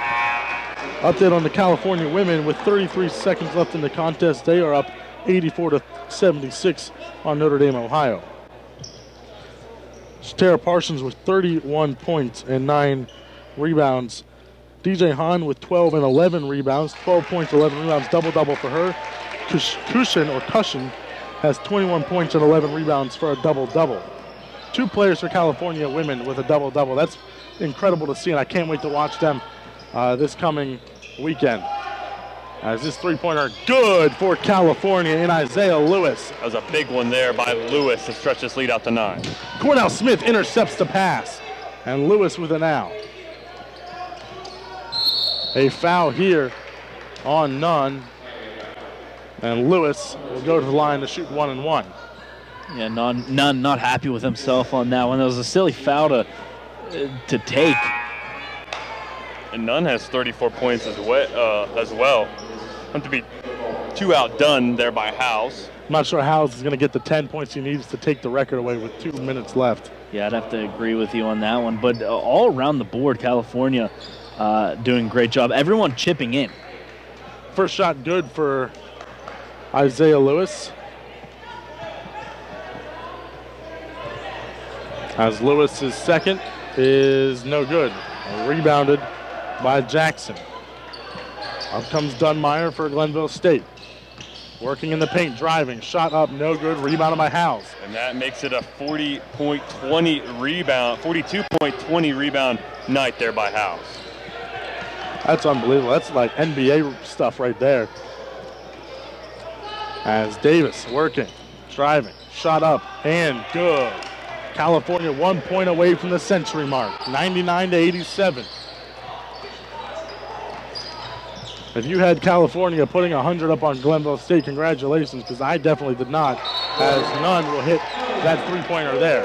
Update on the California women with 33 seconds left in the contest. They are up 84-76 on Notre Dame, Ohio. Tara Parsons with 31 points and 9 rebounds. DJ Hahn with 12 and 11 rebounds, 12 points, 11 rebounds, double-double for her. Cushion has 21 points and 11 rebounds for a double-double. 2 players for California women with a double-double. That's incredible to see, and I can't wait to watch them this coming weekend. As this 3-pointer good for California in Isaiah Lewis. That was a big one there by Lewis to stretch this lead out to 9. Cornell Smith intercepts the pass, and Lewis with an out. A foul here on Nunn, and Lewis will go to the line to shoot 1 and 1. Yeah, Nunn not happy with himself on that one. That was a silly foul to take. And Nunn has 34 points as well. Not to be too outdone there by Howes. I'm not sure Howes is going to get the 10 points he needs to take the record away with 2 minutes left. Yeah, I'd have to agree with you on that one. But all around the board, California doing a great job. Everyone chipping in. First shot good for Isaiah Lewis. As Lewis's second is no good. Rebounded by Jackson. Up comes Dunmeyer for Glenville State. Working in the paint, driving, shot up, no good, rebounded by Howes. And that makes it a 40.20 rebound, 42.20 rebound night there by Howes. That's unbelievable. That's like NBA stuff right there. As Davis working, driving, shot up, and good. California 1 point away from the century mark, 99-87. If you had California putting 100 up on Glenville State, congratulations, because I definitely did not, as Nunn will hit that 3-pointer there.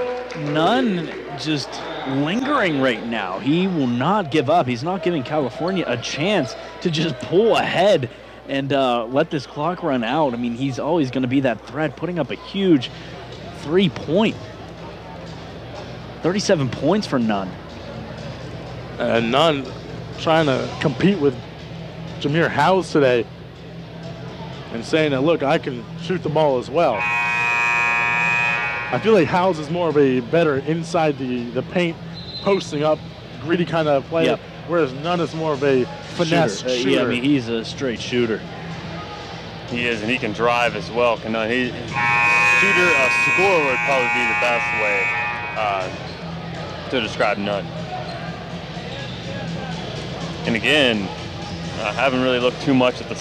Nunn just lingering right now. He will not give up. He's not giving California a chance to just pull ahead and let this clock run out. I mean, he's always going to be that threat, putting up a huge 3-point. 37 points for Nunn. And Nunn trying to compete with Jameer Howes today and saying that, look, I can shoot the ball as well. I feel like Howes is more of a better inside the paint, posting up, greedy kind of player, yep. Whereas Nunn is more of a finesse shooter. Yeah, I mean, he's a straight shooter. He is, and he can drive as well. Scorer would probably be the best way to describe Nunn. And again, I haven't really looked too much at the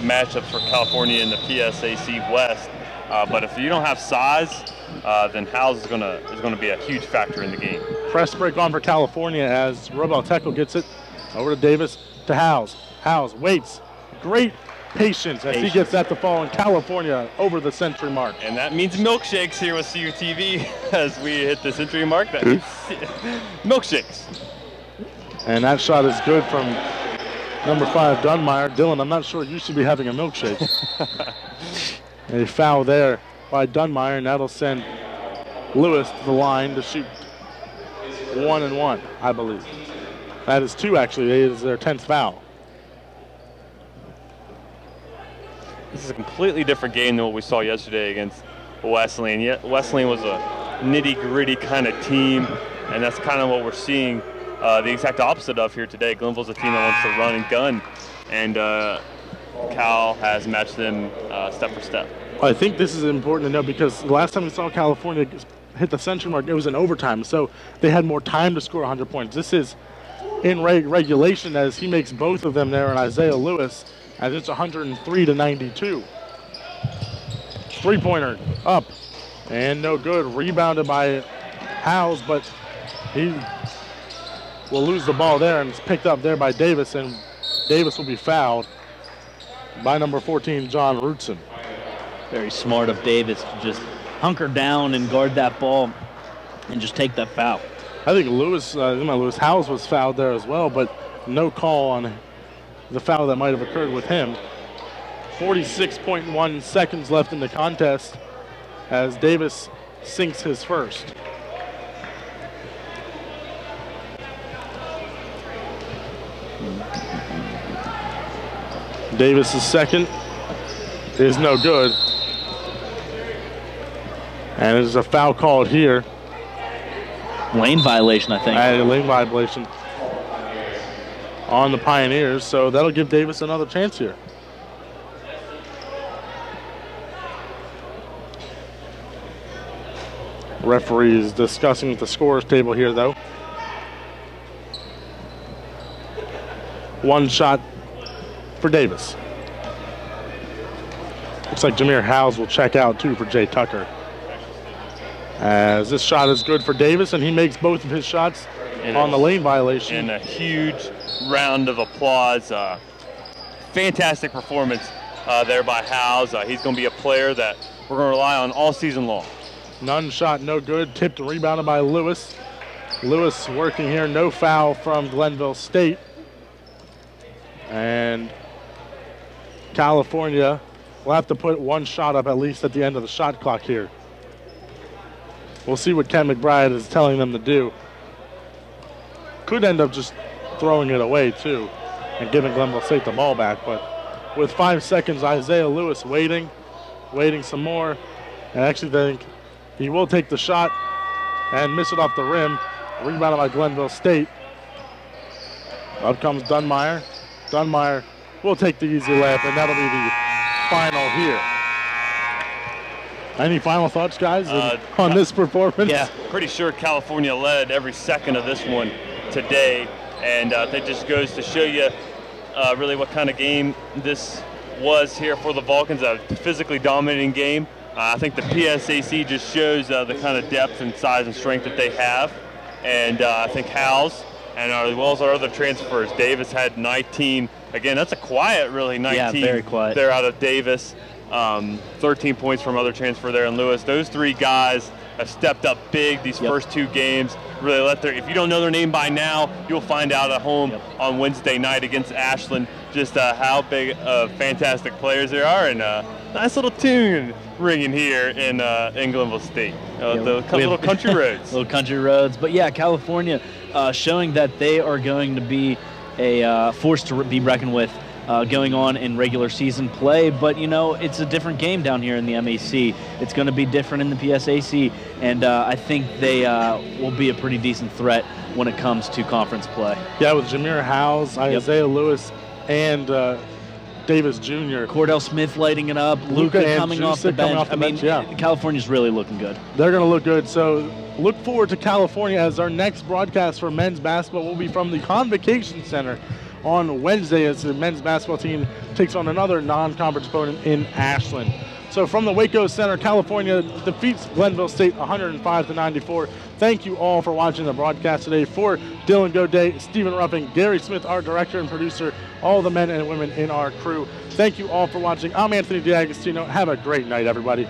matchups for California in the PSAC West. But if you don't have size, then Howes is gonna be a huge factor in the game. Press break on for California as Robel Tekel gets it over to Davis to Howes. Howes waits. Great patience as he gets that to fall in California over the century mark. And that means milkshakes here with CUTV as we hit the century mark. That means milkshakes. And that shot is good from number 5, Dunmeyer. Dylan, I'm not sure you should be having a milkshake. A foul there by Dunmeyer, and that'll send Lewis to the line to shoot 1 and 1, I believe. That is 2, actually. It is their 10th foul. This is a completely different game than what we saw yesterday against Wesleyan. Yet Wesleyan was a nitty-gritty kind of team, and that's kind of what we're seeing the exact opposite of here today. Glenville's a team that wants to run and gun, and Cal has matched them step for step. I think this is important to know because the last time we saw California hit the century mark, it was in overtime, so they had more time to score 100 points. This is in regulation as he makes both of them there, and Isaiah Lewis, as it's 103-92. Three-pointer up and no good. Rebounded by Howes, but he will lose the ball there, and it's picked up there by Davis, and Davis will be fouled by number 14, John Rootson. Very smart of Davis to just hunker down and guard that ball and just take that foul. I think Lewis Howes was fouled there as well, but no call on the foul that might have occurred with him. 46.1 seconds left in the contest as Davis sinks his first. Davis's second is no good. And there's a foul called here. Lane violation, I think. Lane violation on the Pioneers, so that'll give Davis another chance here. Referee is discussing the scores table here, though. One shot for Davis. Looks like Jameer Howes will check out, too, for Jay Tucker. As this shot is good for Davis, and he makes both of his shots on the lane violation. And a huge round of applause. Fantastic performance there by Howes. He's going to be a player that we're going to rely on all season long. None shot, no good. Tipped and rebounded by Lewis. Lewis working here, no foul from Glenville State. And California will have to put one shot up at least at the end of the shot clock here. We'll see what Ken McBride is telling them to do. Could end up just throwing it away too and giving Glenville State the ball back, but with 5 seconds, Isaiah Lewis waiting some more, and I actually think he will take the shot and miss it off the rim. Rebounded by Glenville State. Up comes Dunmeyer. Dunmeyer will take the easy layup, and that'll be the final here. Any final thoughts, guys, on this performance? Yeah, pretty sure California led every second of this one today, and that just goes to show you really what kind of game this was here for the Vulcans, a physically dominating game. I think the PSAC just shows the kind of depth and size and strength that they have, and I think Howes, and as well as our other transfers, Davis had 19. Again, that's a quiet, really, 19. Yeah, very quiet. They're out of Davis. 13 points from other transfer there in Lewis. Those three guys have stepped up big these first 2 games. Really if you don't know their name by now, you'll find out at home on Wednesday night against Ashland just how big of fantastic players they are, and nice little tune ringing here in Glenville State. The little country roads. Little country roads. But yeah, California showing that they are going to be a force to be reckoned with going on in regular season play, but it's a different game down here in the MAC. It's going to be different in the PSAC, and I think they will be a pretty decent threat when it comes to conference play. Yeah, with Jameer Howes, Isaiah Lewis, and Davis Jr. Cordell Smith lighting it up, Luka coming off the bench. California's really looking good. They're going to look good, so look forward to California as our next broadcast for men's basketball will be from the Convocation Center on Wednesday as the men's basketball team takes on another non-conference opponent in Ashland. So from the Waco Center, California defeats Glenville State 105-94. Thank you all for watching the broadcast today. For Dylan Goday, Stephen Ruffing, Gary Smith, our director and producer, all the men and women in our crew. Thank you all for watching. I'm Anthony D'Agostino. Have a great night, everybody.